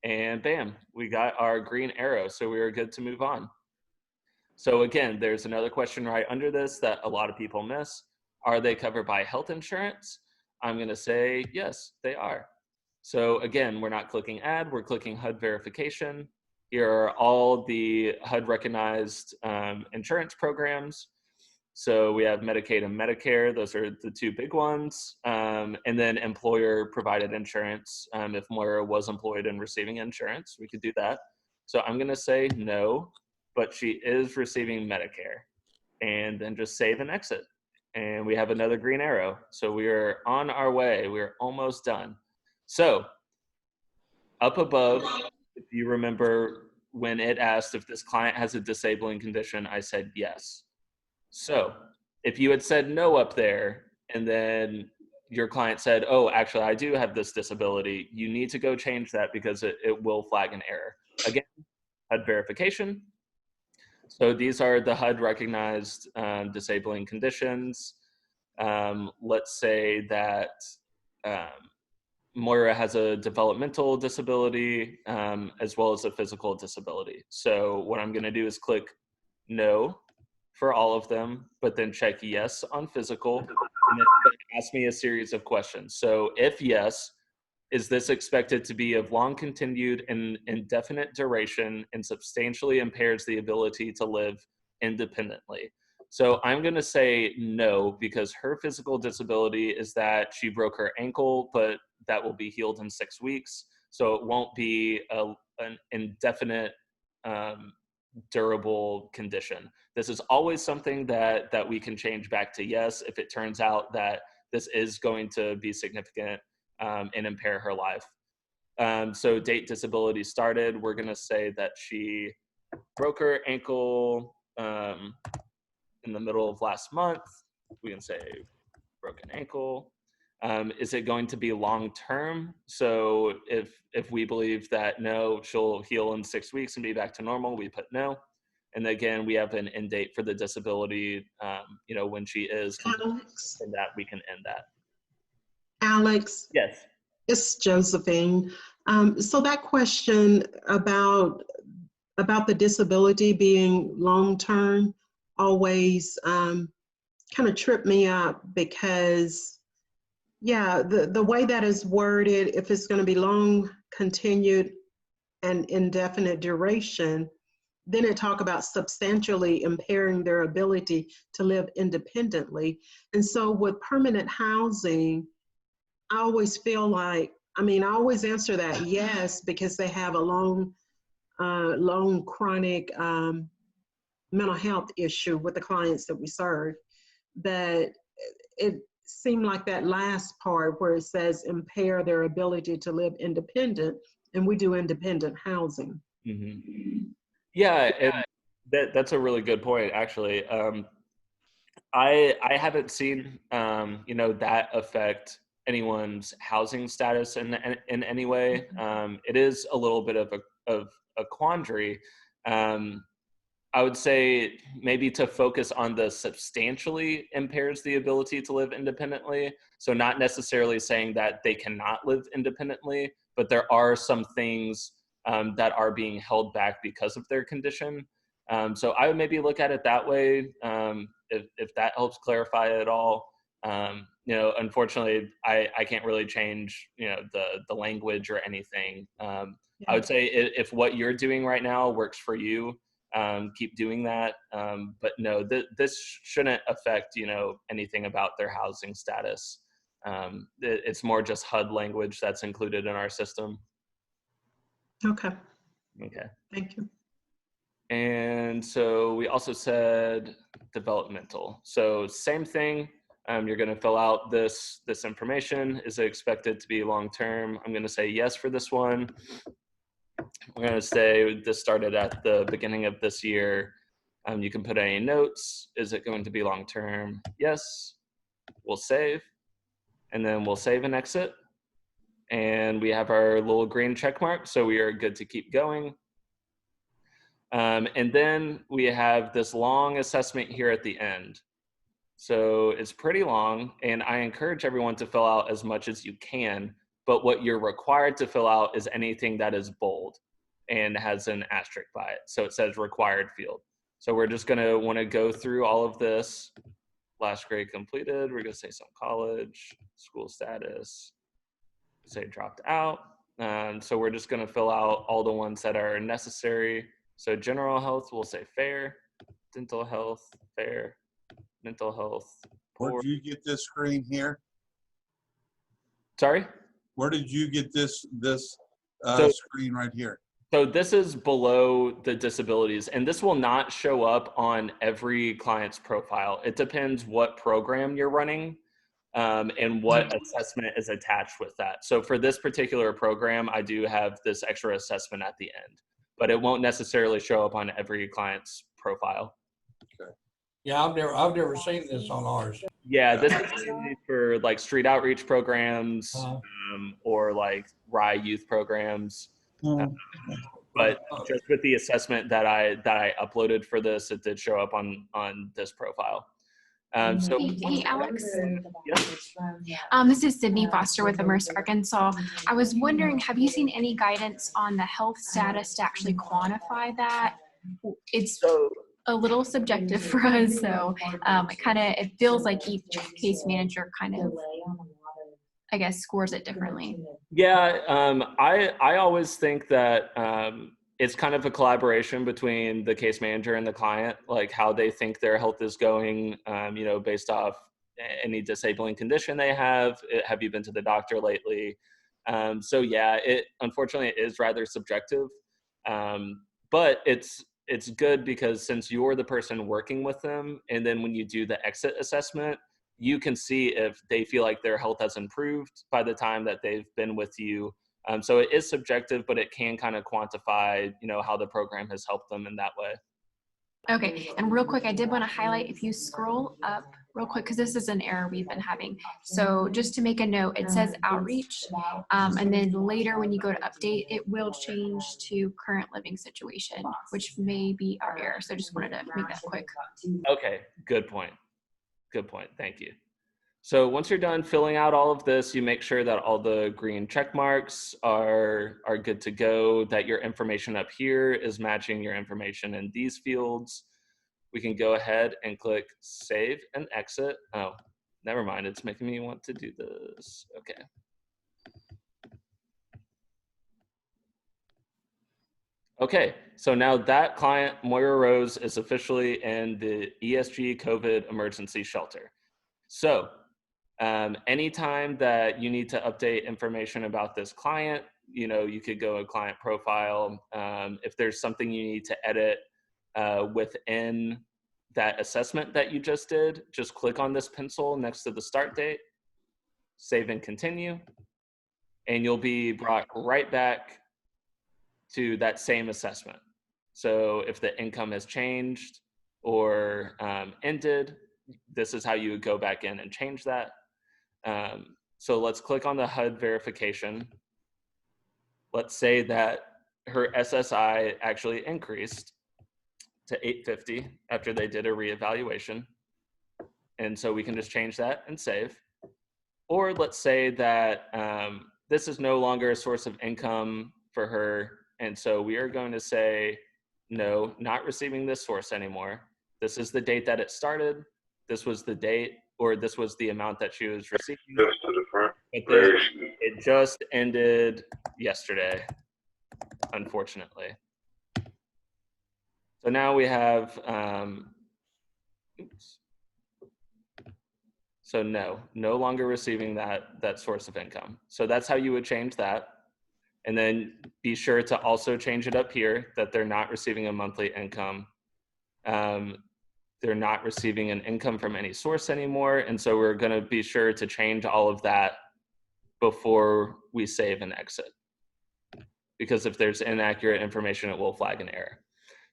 and bam, we got our green arrow. So we are good to move on. So again, there's another question right under this that a lot of people miss. Are they covered by health insurance? I'm going to say, yes, they are. So again, we're not clicking add, we're clicking HUD verification. Here are all the HUD recognized insurance programs. So we have Medicaid and Medicare. Those are the two big ones. And then employer provided insurance. If Moira was employed and receiving insurance, we could do that. So I'm going to say no, but she is receiving Medicare. And then just save and exit. And we have another green arrow. So we are on our way. We're almost done. So up above If you remember when it asked if this client has a disabling condition, I said yes. So if you had said no up there and then your client said, oh, actually, I do have this disability, you need to go change that because it will flag an error. Again, HUD verification. So these are the HUD recognized disabling conditions. Let's say that Moira has a developmental disability as well as a physical disability. So what I'm going to do is click no for all of them, but then check yes on physical, and then ask me a series of questions. So if yes, is this expected to be of long continued and indefinite duration and substantially impairs the ability to live independently? So I'm going to say no, because her physical disability is that she broke her ankle, but that will be healed in 6 weeks. So it won't be an indefinite durable condition. This is always something that we can change back to yes if it turns out that this is going to be significant and impair her life. So date disability started, we're going to say that she broke her ankle in the middle of last month. We can say broken ankle. Is it going to be long term? So if we believe that no, she'll heal in 6 weeks and be back to normal, we put no. And again, we have an end date for the disability, when she is, Alex, and that we can end that. Alex, Yes. it's Josephine. So that question about the disability being long-term always kind of tripped me up because, yeah, the way that is worded, if it's going to be long, continued, and indefinite duration, then it talk about substantially impairing their ability to live independently. And so with permanent housing, I always feel like, I always answer that yes, because they have a long chronic mental health issue with the clients that we serve. But it seemed like that last part where it says impair their ability to live independent, and we do independent housing. Mm-hmm. Yeah, and that's a really good point, actually. I haven't seen that affect anyone's housing status in any way. It is a little bit of a quandary. I would say maybe to focus on the substantially impairs the ability to live independently. So not necessarily saying that they cannot live independently, but there are some things that are being held back because of their condition. So I would maybe look at it that way, if that helps clarify it all. Unfortunately, I can't really change, the language or anything. I would say if what you're doing right now works for you, keep doing that. But no, this shouldn't affect, anything about their housing status. It's more just HUD language that's included in our system. Okay. Okay. Thank you. And so we also said developmental. So same thing. You're going to fill out this information. Is it expected to be long-term? I'm going to say yes for this one. We're going to say this started at the beginning of this year. You can put any notes. Is it going to be long-term? Yes. We'll save. And then we'll save and exit. And we have our little green check mark. So we are good to keep going. And then we have this long assessment here at the end. So it's pretty long, and I encourage everyone to fill out as much as you can, but what you're required to fill out is anything that is bold and has an asterisk by it. So it says required field. So we're just gonna wanna go through all of this. Last grade completed, we're gonna say some college, school status, say dropped out. So we're just gonna fill out all the ones that are necessary. So general health, we'll say fair, dental health, fair, mental health. Where did you get this screen here? Sorry? Where did you get this screen right here? So this is below the disabilities, and this will not show up on every client's profile. It depends what program you're running. and what assessment is attached with that. So for this particular program, I do have this extra assessment at the end, but it won't necessarily show up on every client's profile. Yeah, I've never seen this on ours. Yeah, this is mainly for like street outreach programs or like RI youth programs. But just with the assessment that I uploaded for this, it did show up on this profile. So Hey, Alex. Yeah. This is Sydney Foster with ARMIS Arkansas. I was wondering, have you seen any guidance on the health status to actually quantify that? It's a little subjective for us, so it feels like each case manager kind of, I guess, scores it differently. Yeah, I always think that it's kind of a collaboration between the case manager and the client, like how they think their health is going, based off any disabling condition they have. Have you been to the doctor lately? So yeah, unfortunately it is rather subjective, but it's good because since you're the person working with them, and then when you do the exit assessment, you can see if they feel like their health has improved by the time that they've been with you. So it is subjective, but it can kind of quantify, how the program has helped them in that way. Okay, and real quick, I did want to highlight, if you scroll up real quick, because this is an error we've been having. So just to make a note, it says outreach, and then later when you go to update, it will change to current living situation, which may be our error. So just wanted to make that quick. Okay, good point. Good point, thank you. So once you're done filling out all of this, you make sure that all the green check marks are good to go, that your information up here is matching your information in these fields. We can go ahead and click save and exit. Oh, never mind, it's making me want to do this. Okay. Okay, so now that client, Moira Rose, is officially in the ESG COVID emergency shelter. So anytime that you need to update information about this client, you could go to client profile. If there's something you need to edit within that assessment that you just did, just click on this pencil next to the start date, save and continue, and you'll be brought right back to that same assessment. So if the income has changed or ended, this is how you would go back in and change that. So let's click on the HUD verification. Let's say that her SSI actually increased to 850 after they did a reevaluation. And so we can just change that and save. Or let's say that this is no longer a source of income for her. And so we are going to say, no, not receiving this source anymore. This is the date that it started. This was the date, or this was the amount that she was receiving. But it just ended yesterday, unfortunately. So now we have, so no longer receiving that source of income. So that's how you would change that. And then be sure to also change it up here that they're not receiving a monthly income. They're not receiving an income from any source anymore. And so we're going to be sure to change all of that before we save and exit. Because if there's inaccurate information, it will flag an error.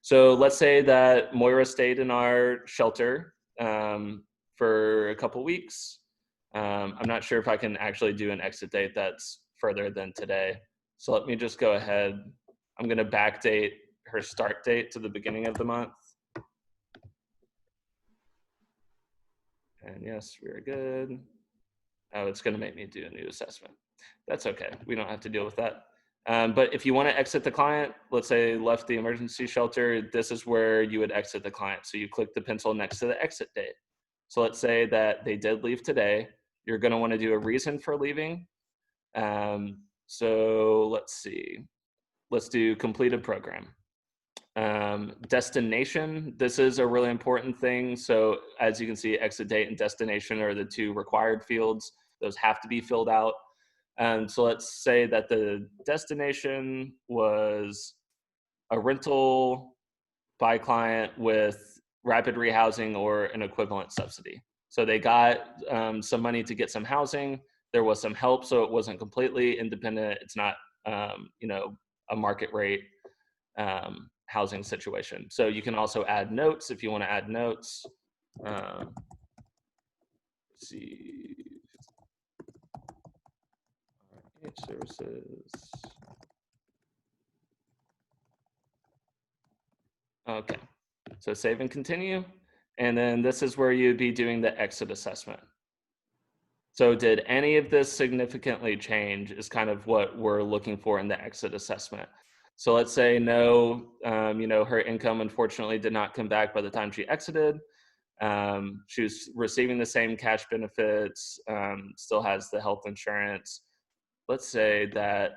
So let's say that Moira stayed in our shelter for a couple weeks. I'm not sure if I can actually do an exit date that's further than today. So let me just go ahead. I'm going to backdate her start date to the beginning of the month. And yes, we're good. Oh, it's going to make me do a new assessment. That's okay. We don't have to deal with that. But if you want to exit the client, let's say left the emergency shelter, this is where you would exit the client. So you click the pencil next to the exit date. So let's say that they did leave today. You're going to want to do a reason for leaving. So let's see. Let's do completed program. Destination, this is a really important thing. So as you can see, exit date and destination are the two required fields. Those have to be filled out. So let's say that the destination was a rental by client with rapid rehousing or an equivalent subsidy. So they got some money to get some housing. There was some help, so it wasn't completely independent. It's not, you know, a market rate housing situation. So you can also add notes if you want to add notes. Let's see. Services. Okay, so save and continue. And then this is where you'd be doing the exit assessment. So did any of this significantly change is kind of what we're looking for in the exit assessment. So let's say no, you know, her income unfortunately did not come back by the time she exited. She was receiving the same cash benefits, still has the health insurance. Let's say that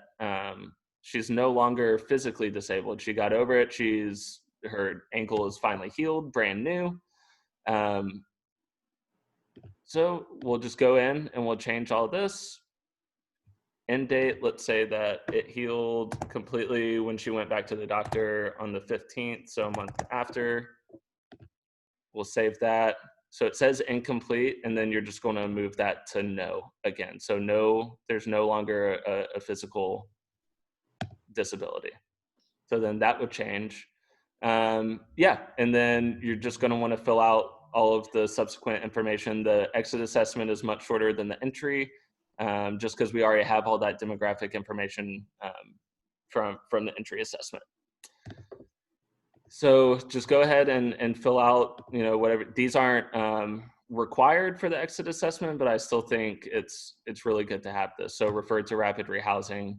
she's no longer physically disabled. She got over it. Her ankle is finally healed, brand new. So we'll just go in and we'll change all this. End date, let's say that it healed completely when she went back to the doctor on the 15th, so a month after. We'll save that. So it says incomplete, and then you're just going to move that to no again. So no, there's no longer a physical disability. So then that would change. Yeah, and then you're just going to want to fill out all of the subsequent information. The exit assessment is much shorter than the entry, just because we already have all that demographic information from the entry assessment. So just go ahead and fill out, you know, whatever. These aren't required for the exit assessment, but I still think it's really good to have this. So refer to rapid rehousing,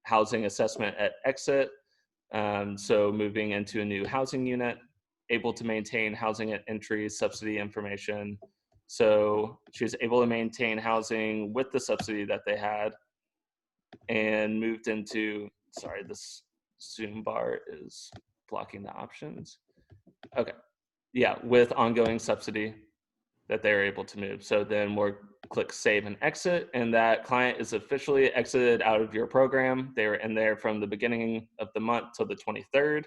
housing assessment at exit. So moving into a new housing unit, able to maintain housing at entry, subsidy information. So she was able to maintain housing with the subsidy that they had and moved into, sorry, this Zoom bar is blocking the options. Okay, yeah, with ongoing subsidy that they were able to move. So then we'll click save and exit, and that client is officially exited out of your program. They were in there from the beginning of the month till the 23rd.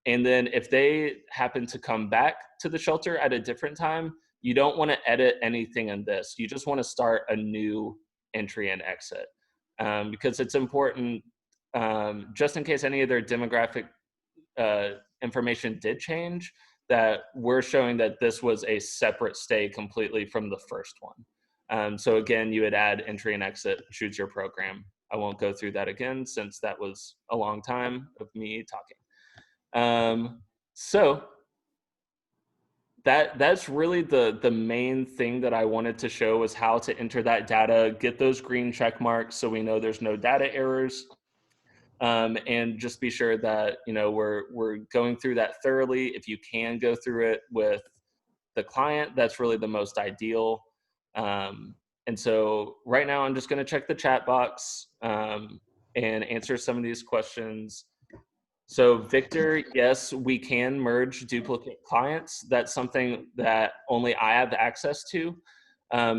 And then if they happen to come back to the shelter at a different time, you don't want to edit anything in this. You just want to start a new entry and exit, because it's important, just in case any of their demographic information did change, that we're showing that this was a separate stay completely from the first one. So again, you would add entry and exit, choose your program. I won't go through that again since that was a long time of me talking. So that's really the main thing that I wanted to show, is how to enter that data, get those green check marks so we know there's no data errors. And just be sure that, you know, we're going through that thoroughly. If you can go through it with the client, that's really the most ideal. And so right now I'm just going to check the chat box and answer some of these questions. So Victor, yes, we can merge duplicate clients. That's something that only I have access to.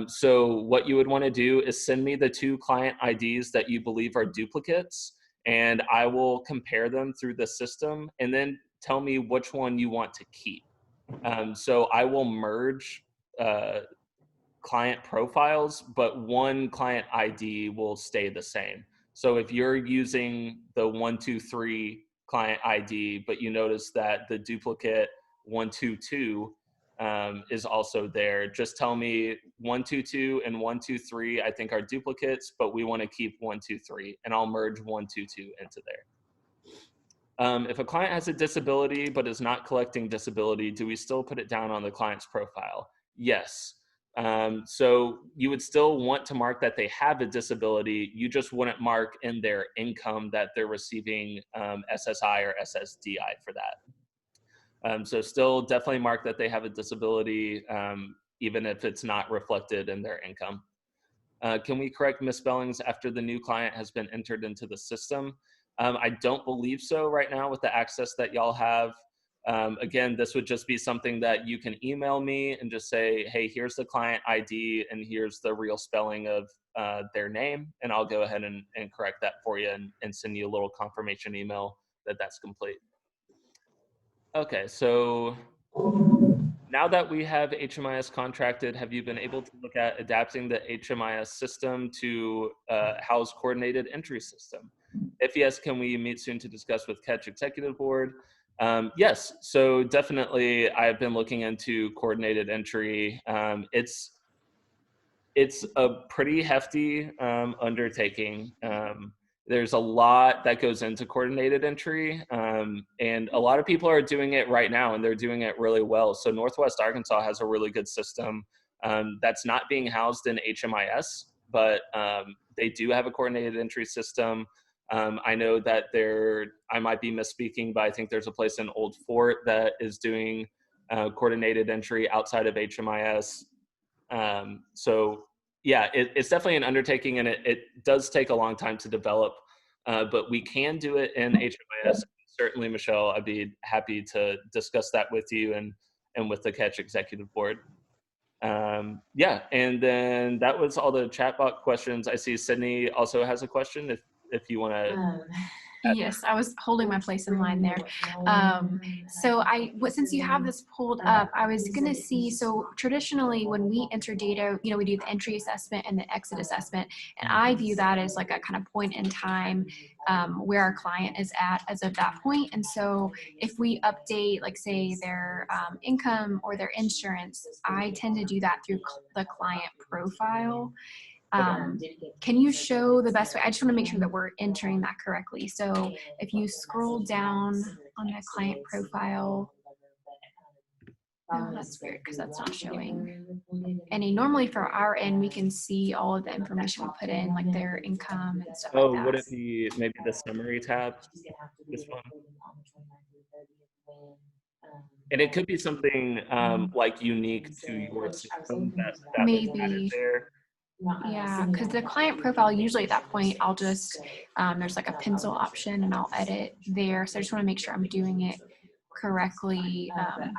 So what you would want to do is send me the 2 client IDs that you believe are duplicates, and I will compare them through the system and then tell me which one you want to keep. So I will merge client profiles, but one client ID will stay the same. So if you're using the 123 client ID, but you notice that the duplicate 122 is also there, just tell me 122 and 123 I think are duplicates, but we want to keep 123, and I'll merge 122 into there. If a client has a disability but is not collecting disability, do we still put it down on the client's profile? Yes. So you would still want to mark that they have a disability. You just wouldn't mark in their income that they're receiving SSI or SSDI for that. So still definitely mark that they have a disability, even if it's not reflected in their income. Can we correct misspellings after the new client has been entered into the system? I don't believe so right now with the access that y'all have. Again, this would just be something that you can email me and just say, hey, here's the client ID and here's the real spelling of their name. And I'll go ahead and correct that for you and send you a little confirmation email that that's complete. Okay, so Now that we have HMIS contracted, have you been able to look at adapting the HMIS system to house coordinated entry system? If yes, can we meet soon to discuss with Catch Executive Board? Yes, so definitely I've been looking into coordinated entry. It's a pretty hefty undertaking. There's a lot that goes into coordinated entry, and a lot of people are doing it right now, and they're doing it really well. So Northwest Arkansas has a really good system that's not being housed in HMIS, but they do have a coordinated entry system. I know that I might be misspeaking, but I think there's a place in Old Fort that is doing coordinated entry outside of HMIS. So yeah, it's definitely an undertaking, and it does take a long time to develop, but we can do it in HMIS. Certainly, Michelle, I'd be happy to discuss that with you and with the Catch Executive Board. Yeah, and then that was all the chatbot questions. I see Sydney also has a question if you want to. Yes, I was holding my place in line there. So since you have this pulled up, I was gonna see, so traditionally when we enter data, we do the entry assessment and the exit assessment. And I view that as like a kind of point in time where our client is at as of that point. And so if we update, like say their income or their insurance, I tend to do that through the client profile. Can you show the best way? I just want to make sure that we're entering that correctly. So if you scroll down on the client profile, oh, that's weird because that's not showing any. Normally for our end, we can see all of the information we put in, like their income and stuff like that. Would it be maybe the summary tab? This one. And it could be something like unique to your system that maybe there. Yeah, because the client profile, usually at that point, I'll just, there's like a pencil option and I'll edit there. So I just want to make sure I'm doing it correctly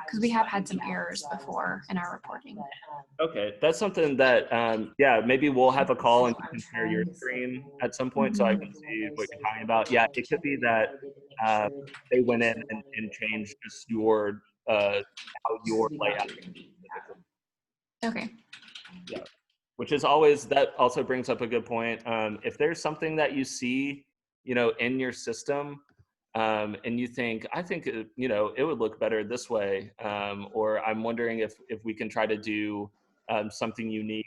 because we have had some errors before in our reporting. Okay, that's something that, yeah, maybe we'll have a call and you can share your screen at some point so I can see what you're talking about. Yeah, it could be that they went in and changed just your, how your layout. Okay. Yeah. Which is always, that also brings up a good point. If there's something that you see, in your system, and you think, I think, it would look better this way, or I'm wondering if we can try to do something unique,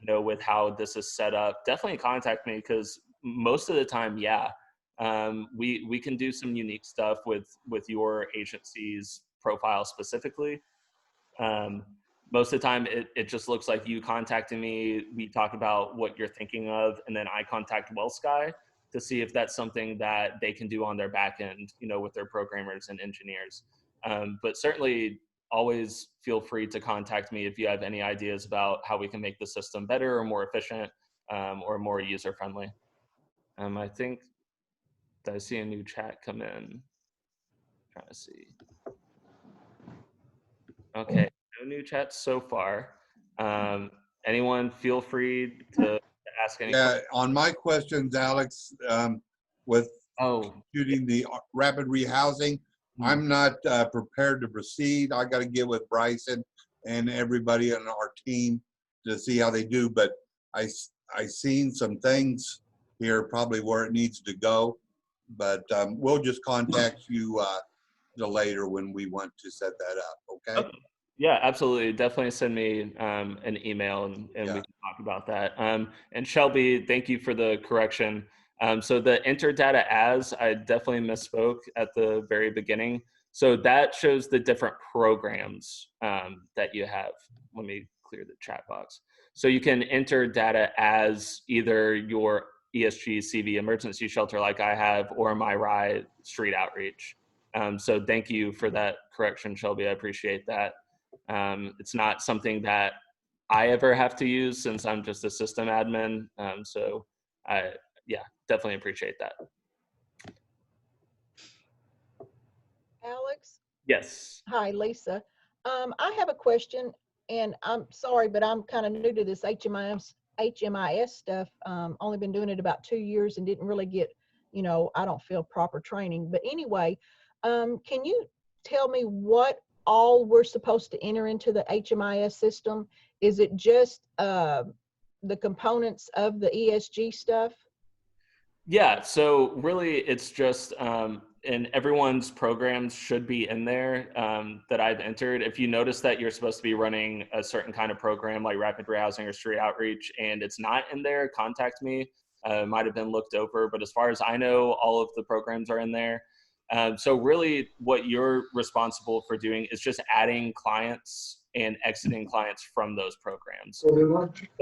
with how this is set up, definitely contact me because most of the time, yeah, we can do some unique stuff with your agency's profile specifically. Most of the time it just looks like you contacting me, we talk about what you're thinking of, and then I contact WellSky to see if that's something that they can do on their back end, with their programmers and engineers. But certainly always feel free to contact me if you have any ideas about how we can make the system better or more efficient, or more user friendly. I think that I see a new chat come in. Trying to see. Okay, no new chats so far. Anyone feel free to ask any questions? On my questions, Alex, with shooting the rapid rehousing, I'm not prepared to proceed. I got to get with Bryson and everybody on our team to see how they do. But I seen some things here, probably where it needs to go. But we'll just contact you later when we want to set that up. Okay. Yeah, absolutely. Definitely send me an email and we can talk about that. And Shelby, thank you for the correction. So the enter data as, I definitely misspoke at the very beginning. So that shows the different programs that you have. Let me clear the chat box. So you can enter data as either your ESG CV emergency shelter like I have, or my RIDE street outreach. So thank you for that correction, Shelby. I appreciate that. It's not something that I ever have to use since I'm just a system admin. So I, definitely appreciate that. Alex? Yes. Hi, Lisa. I have a question, and I'm sorry, but I'm kind of new to this HMIS stuff. Only been doing it about 2 years and didn't really get, I don't feel proper training. But anyway, can you tell me what all we're supposed to enter into the HMIS system? Is it just the components of the ESG stuff? Yeah, so really it's just, and everyone's programs should be in there that I've entered. If you notice that you're supposed to be running a certain kind of program like rapid rehousing or street outreach and it's not in there, contact me. It might have been looked over, but as far as I know, all of the programs are in there. So really what you're responsible for doing is just adding clients and exiting clients from those programs. So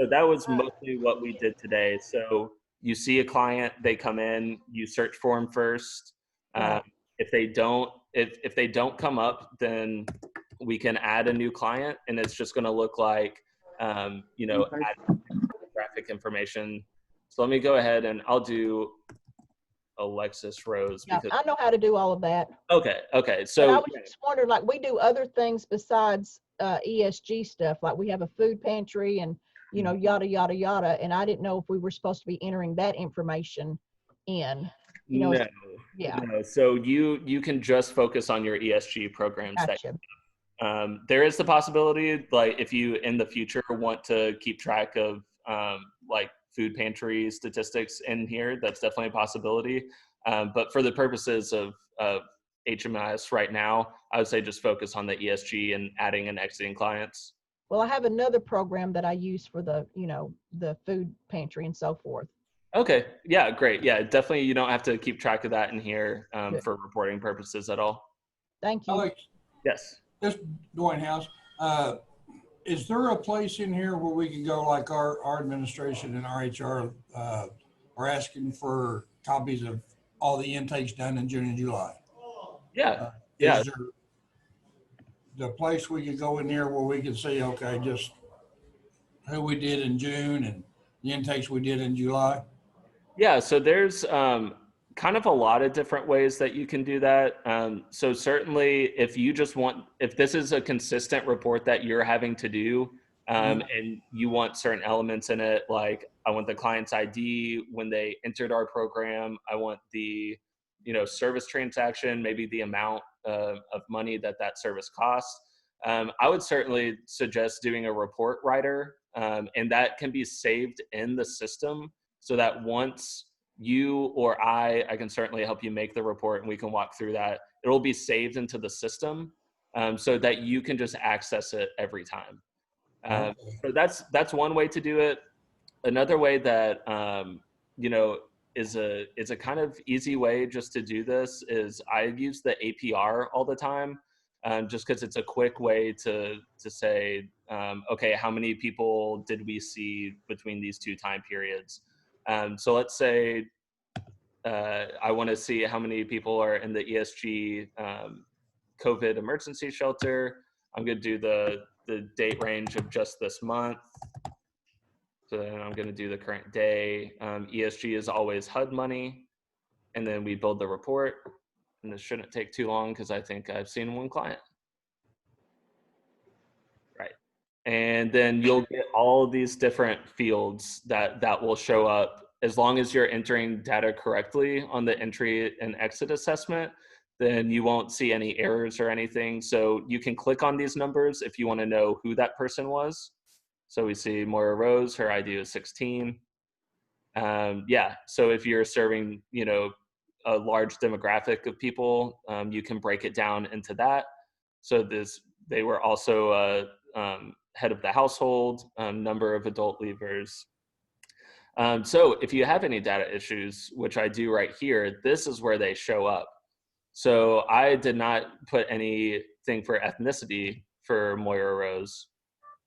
that was mostly what we did today. So you see a client, they come in, you search for them first. If they don't come up, then we can add a new client, and it's just going to look like, add graphic information. So let me go ahead and I'll do Alexis Rose. Yeah, Because I know how to do all of that. Okay. So but I was just wondering, like, we do other things besides ESG stuff. Like we have a food pantry and, yada, yada, yada. And I didn't know if we were supposed to be entering that information in, no. Yeah. No. So you can just focus on your ESG programs. Gotcha. There is the possibility, like if you in the future want to keep track of like food pantry statistics in here, that's definitely a possibility. But for the purposes of HMIS right now, I would say just focus on the ESG and adding and exiting clients. Well, I have another program that I use for the, the food pantry and so forth. Okay. Yeah, great. Yeah, definitely. You don't have to keep track of that in here for reporting purposes at all. Thank you. Alex, yes. This Dwayne House. Is there a place in here where we can go, like our administration and our HR are asking for copies of all the intakes done in June and July? Yeah. Is there the place we could go in there where we can see, okay, just who we did in June and the intakes we did in July? Yeah, so there's kind of a lot of different ways that you can do that. So certainly if this is a consistent report that you're having to do, and you want certain elements in it, like I want the client's ID when they entered our program, I want the, service transaction, maybe the amount of money that service costs. I would certainly suggest doing a report writer, and that can be saved in the system so that once you or I can certainly help you make the report and we can walk through that. It'll be saved into the system so that you can just access it every time. So that's one way to do it. Another way that, is a kind of easy way just to do this is I use the APR all the time, just because it's a quick way to say, okay, how many people did we see between these two time periods? So let's say I want to see how many people are in the ESG COVID emergency shelter. I'm going to do the date range of just this month. So then I'm going to do the current day. ESG is always HUD money. And then we build the report. And this shouldn't take too long because I think I've seen one client. Right. And then you'll get all of these different fields that will show up. As long as you're entering data correctly on the entry and exit assessment, then you won't see any errors or anything. So you can click on these numbers if you want to know who that person was. So we see Moira Rose, her ID is 16. So if you're serving, a large demographic of people, you can break it down into that. So they were also head of the household, number of adult leavers. So if you have any data issues, which I do right here, this is where they show up. So I did not put anything for ethnicity for Moira Rose.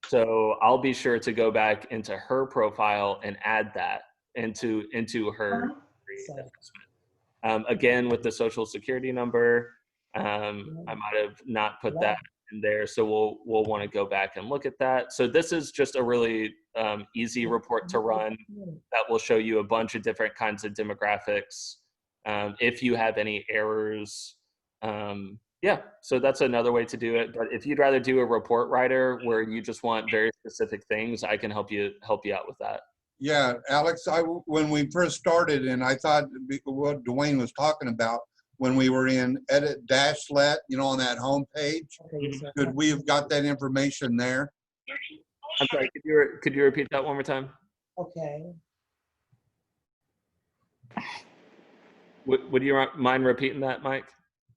So I'll be sure to go back into her profile and add that into her assessment. Again, with the social security number, I might have not put that in there. So we'll want to go back and look at that. So this is just a really easy report to run that will show you a bunch of different kinds of demographics. If you have any errors, so that's another way to do it. But if you'd rather do a report writer where you just want very specific things, I can help you out with that. Yeah, Alex, when we first started, and I thought what Dwayne was talking about when we were in edit dash let, you know, on that home page. Could we have got that information there? I'm sorry, could you repeat that one more time? Okay. Would you mind repeating that, Mike?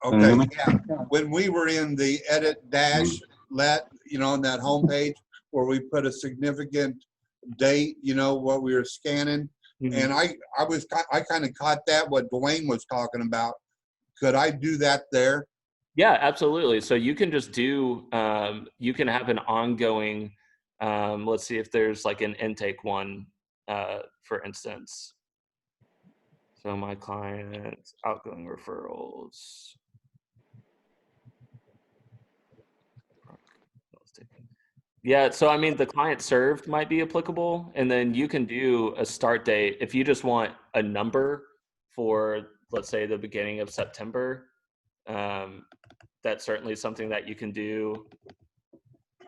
Okay, yeah. When we were in the edit dash let, you know, on that home page where we put a significant date, you know, what we were scanning. And I kind of caught that, what Dwayne was talking about. Could I do that there? Yeah, absolutely. So you can just do, you can have an ongoing, let's see if there's like an intake one, for instance. So my clients, outgoing referrals. Yeah, so I mean, the client served might be applicable, and then you can do a start date. If you just want a number for, let's say, the beginning of September, that's certainly something that you can do.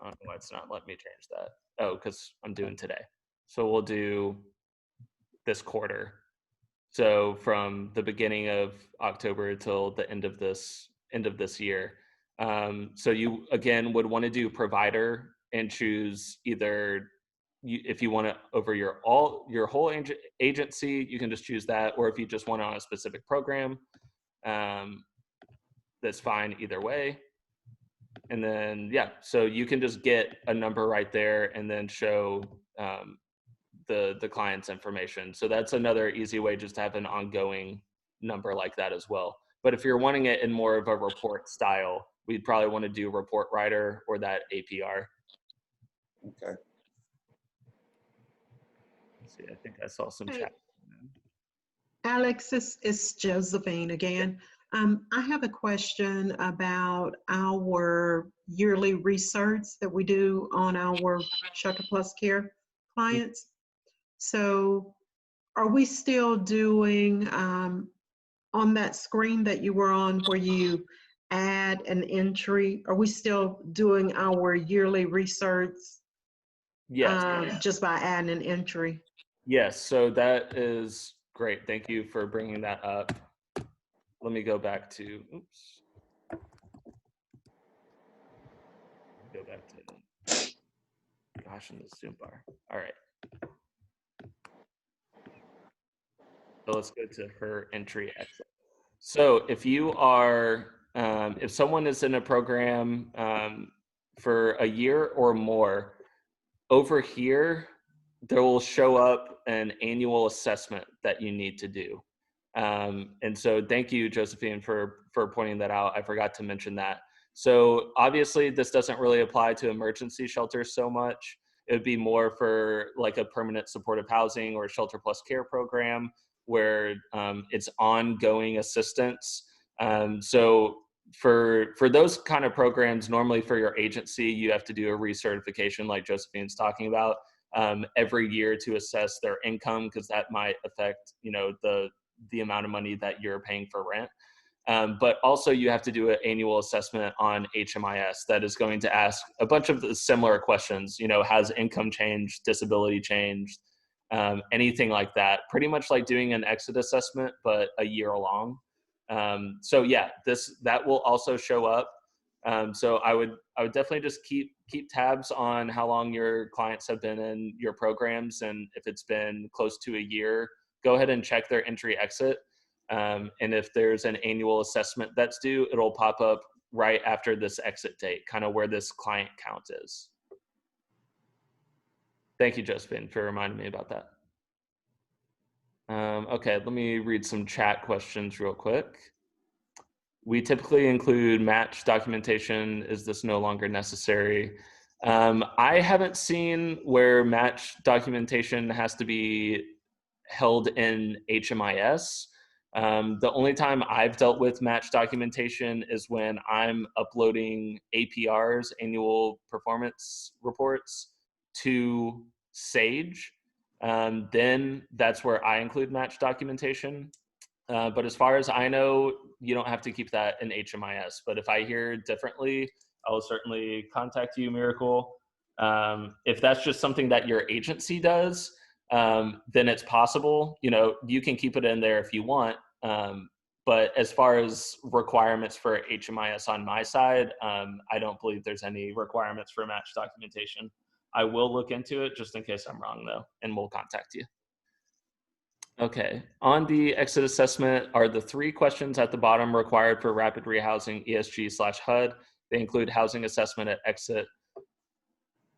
I don't know why it's not letting me change that. Oh, because I'm doing today. So we'll do this quarter. So from the beginning of October till the end of this year. So you again would want to do provider and choose either if you want it over your whole agency, you can just choose that, or if you just want it on a specific program, that's fine either way. And then yeah, so you can just get a number right there and then show the client's information. So that's another easy way, just to have an ongoing number like that as well. But if you're wanting it in more of a report style, we'd probably want to do report writer or that APR. Okay. Let's see, I think I saw some Hey, chat. Alex, it's Josephine again. I have a question about our yearly research that we do on our Shelter Plus Care clients. So are we still doing, on that screen that you were on where you add an entry, are we still doing our yearly research Yes. just by adding an entry? Yes, so that is great. Thank you for bringing that up. Let me go back to, oops. Go back to, gosh, in the Zoom bar. All right. So let's go to her entry exit. So if you are, if someone is in a program for a year or more, over here, there will show up an annual assessment that you need to do. And so thank you, Josephine, for pointing that out. I forgot to mention that. So obviously this doesn't really apply to emergency shelters so much. It would be more for like a permanent supportive housing or shelter plus care program where it's ongoing assistance. So for those kind of programs, normally for your agency, you have to do a recertification like Josephine's talking about every year to assess their income, because that might affect, you know, the amount of money that you're paying for rent. But also you have to do an annual assessment on HMIS that is going to ask a bunch of the similar questions. You know, has income changed, disability changed, anything like that. Pretty much like doing an exit assessment, but a year long. So yeah, that will also show up. So I would definitely just keep tabs on how long your clients have been in your programs, and if it's been close to a year, go ahead and check their entry exit. And if there's an annual assessment that's due, it'll pop up right after this exit date, kind of where this client count is. Thank you, Josephine, for reminding me about that. Okay, let me read some chat questions real quick. We typically include match documentation. Is this no longer necessary? I haven't seen where match documentation has to be held in HMIS. The only time I've dealt with match documentation is when I'm uploading APRs, annual performance reports, to Sage. Then that's where I include match documentation. But as far as I know, you don't have to keep that in HMIS. But if I hear differently, I will certainly contact you, Miracle. If that's just something that your agency does, then it's possible. You know, you can keep it in there if you want. but as far as requirements for HMIS on my side, I don't believe there's any requirements for match documentation. I will look into it just in case I'm wrong though, and we'll contact you. Okay, on the exit assessment, are the 3 questions at the bottom required for rapid rehousing ESG/HUD? They include housing assessment at exit,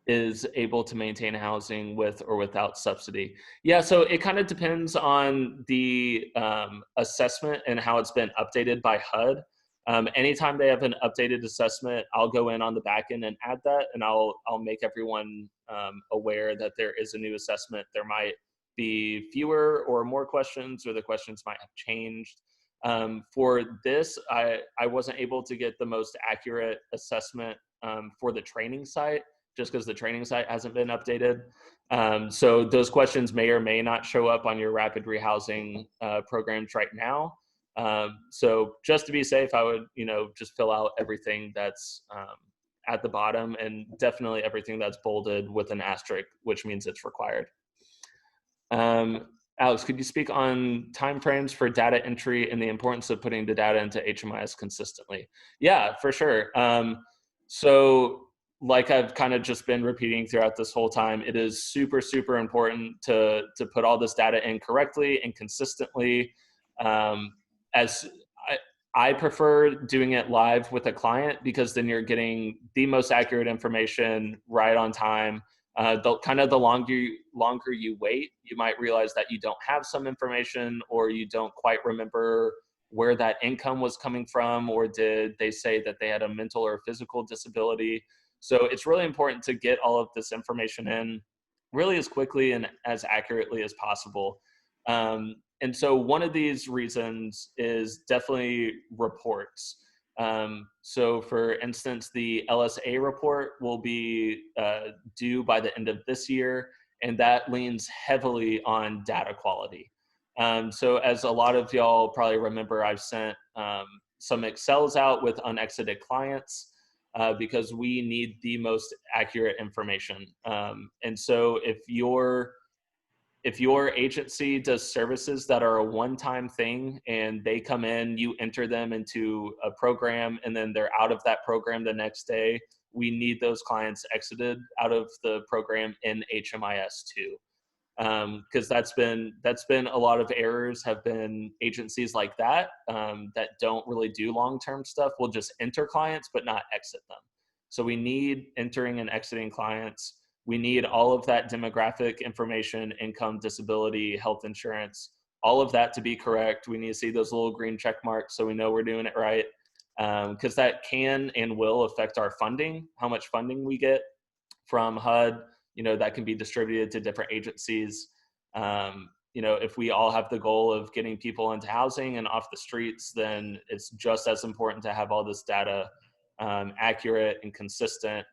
is able to maintain housing with or without subsidy. Yeah, so it kind of depends on the assessment and how it's been updated by HUD. Anytime they have an updated assessment, I'll go in on the back end and add that, and I'll make everyone aware that there is a new assessment. There might be fewer or more questions, or the questions might have changed. For this, I wasn't able to get the most accurate assessment for the training site, just because the training site hasn't been updated. So those questions may or may not show up on your rapid rehousing programs right now. So just to be safe, I would, just fill out everything that's at the bottom, and definitely everything that's bolded with an asterisk, which means it's required. Alex, could you speak on timeframes for data entry and the importance of putting the data into HMIS consistently? Yeah, for sure. So like I've kind of just been repeating throughout this whole time, it is super, super important to put all this data in correctly and consistently. As I prefer doing it live with a client, because then you're getting the most accurate information right on time. The longer you wait, you might realize that you don't have some information, or you don't quite remember where that income was coming from, or did they say that they had a mental or physical disability. So it's really important to get all of this information in really as quickly and as accurately as possible. And so one of these reasons is definitely reports. So for instance, the LSA report will be due by the end of this year, and that leans heavily on data quality. So as a lot of y'all probably remember, I've sent some Excels out with unexited clients because we need the most accurate information. And so if your agency does services that are a one-time thing and they come in, you enter them into a program, and then they're out of that program the next day, we need those clients exited out of the program in HMIS too. Because that's been a lot of errors, have been agencies like that that don't really do long-term stuff. We'll just enter clients but not exit them. So we need entering and exiting clients. We need all of that demographic information, income, disability, health insurance, all of that to be correct. We need to see those little green check marks so we know we're doing it right, because that can and will affect our funding, how much funding we get from HUD. That can be distributed to different agencies. If we all have the goal of getting people into housing and off the streets, then it's just as important to have all this data accurate and consistent.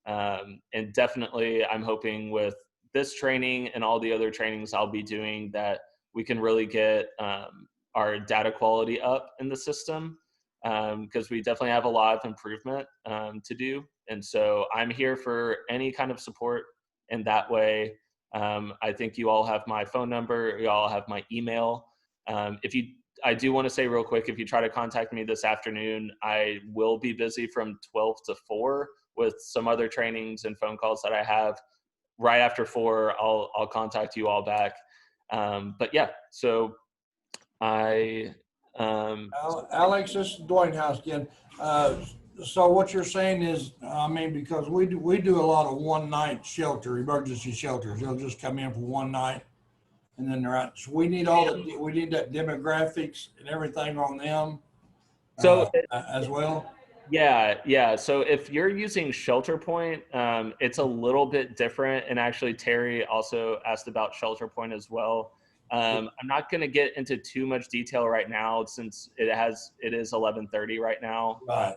And definitely, I'm hoping with this training and all the other trainings I'll be doing that we can really get our data quality up in the system, because we definitely have a lot of improvement to do. And so I'm here for any kind of support in that way. I think you all have my phone number. You all have my email. I do want to say real quick, if you try to contact me this afternoon, I will be busy from 12 to 4 with some other trainings and phone calls that I have. Right after 4, I'll contact you all back. But yeah, so Alex, this is Dwayne House again. So what you're saying is, because we do a lot of one-night shelter, emergency shelters. They'll just come in for one night and then they're out. So we need that demographics and everything on them as well. Yeah. So if you're using ShelterPoint, it's a little bit different. And actually, Terry also asked about ShelterPoint as well. I'm not going to get into too much detail right now, since it is 11:30 right now. Right.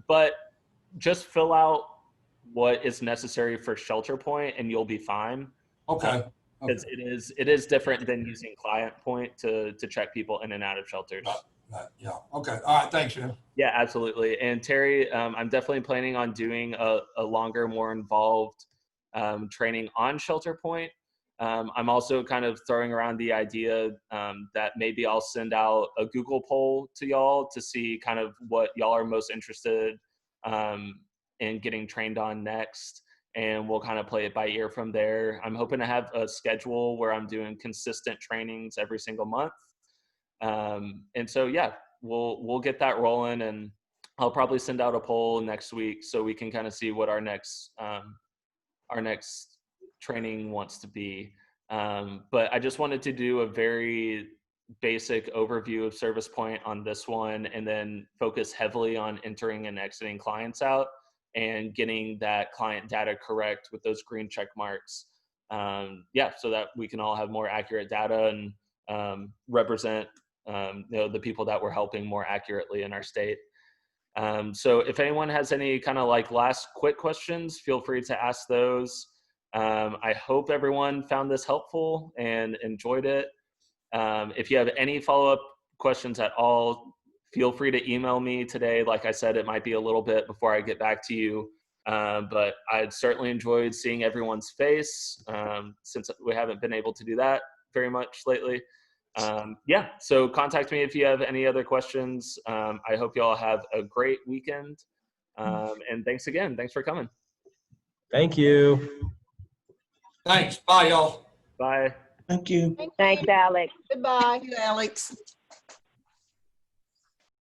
But just fill out what is necessary for ShelterPoint, and you'll be fine. Okay. Because it is different than using ClientPoint to check people in and out of shelters. Yeah. Okay. All right. Thanks, man. Yeah, absolutely. And Terry, I'm definitely planning on doing a longer, more involved training on ShelterPoint. I'm also kind of throwing around the idea that maybe I'll send out a Google poll to y'all to see kind of what y'all are most interested in getting trained on next. And we'll kind of play it by ear from there. I'm hoping to have a schedule where I'm doing consistent trainings every single month. And so, yeah, we'll get that rolling, and I'll probably send out a poll next week so we can kind of see what our next training wants to be. But I just wanted to do a very basic overview of ServicePoint on this one, and then focus heavily on entering and exiting clients out and getting that client data correct with those green check marks. Yeah, so that we can all have more accurate data and represent the people that we're helping more accurately in our state. So if anyone has any kind of like last quick questions, feel free to ask those. I hope everyone found this helpful and enjoyed it. If you have any follow-up questions at all, feel free to email me today. Like I said, it might be a little bit before I get back to you, but I'd certainly enjoyed seeing everyone's face since we haven't been able to do that very much lately. Yeah, so contact me if you have any other questions. I hope you all have a great weekend. And thanks again. Thanks for coming. Thank you. Thanks. Bye, y'all. Bye. Thank you. Thank Thanks, you. Alex. Goodbye. Thank you, Alex.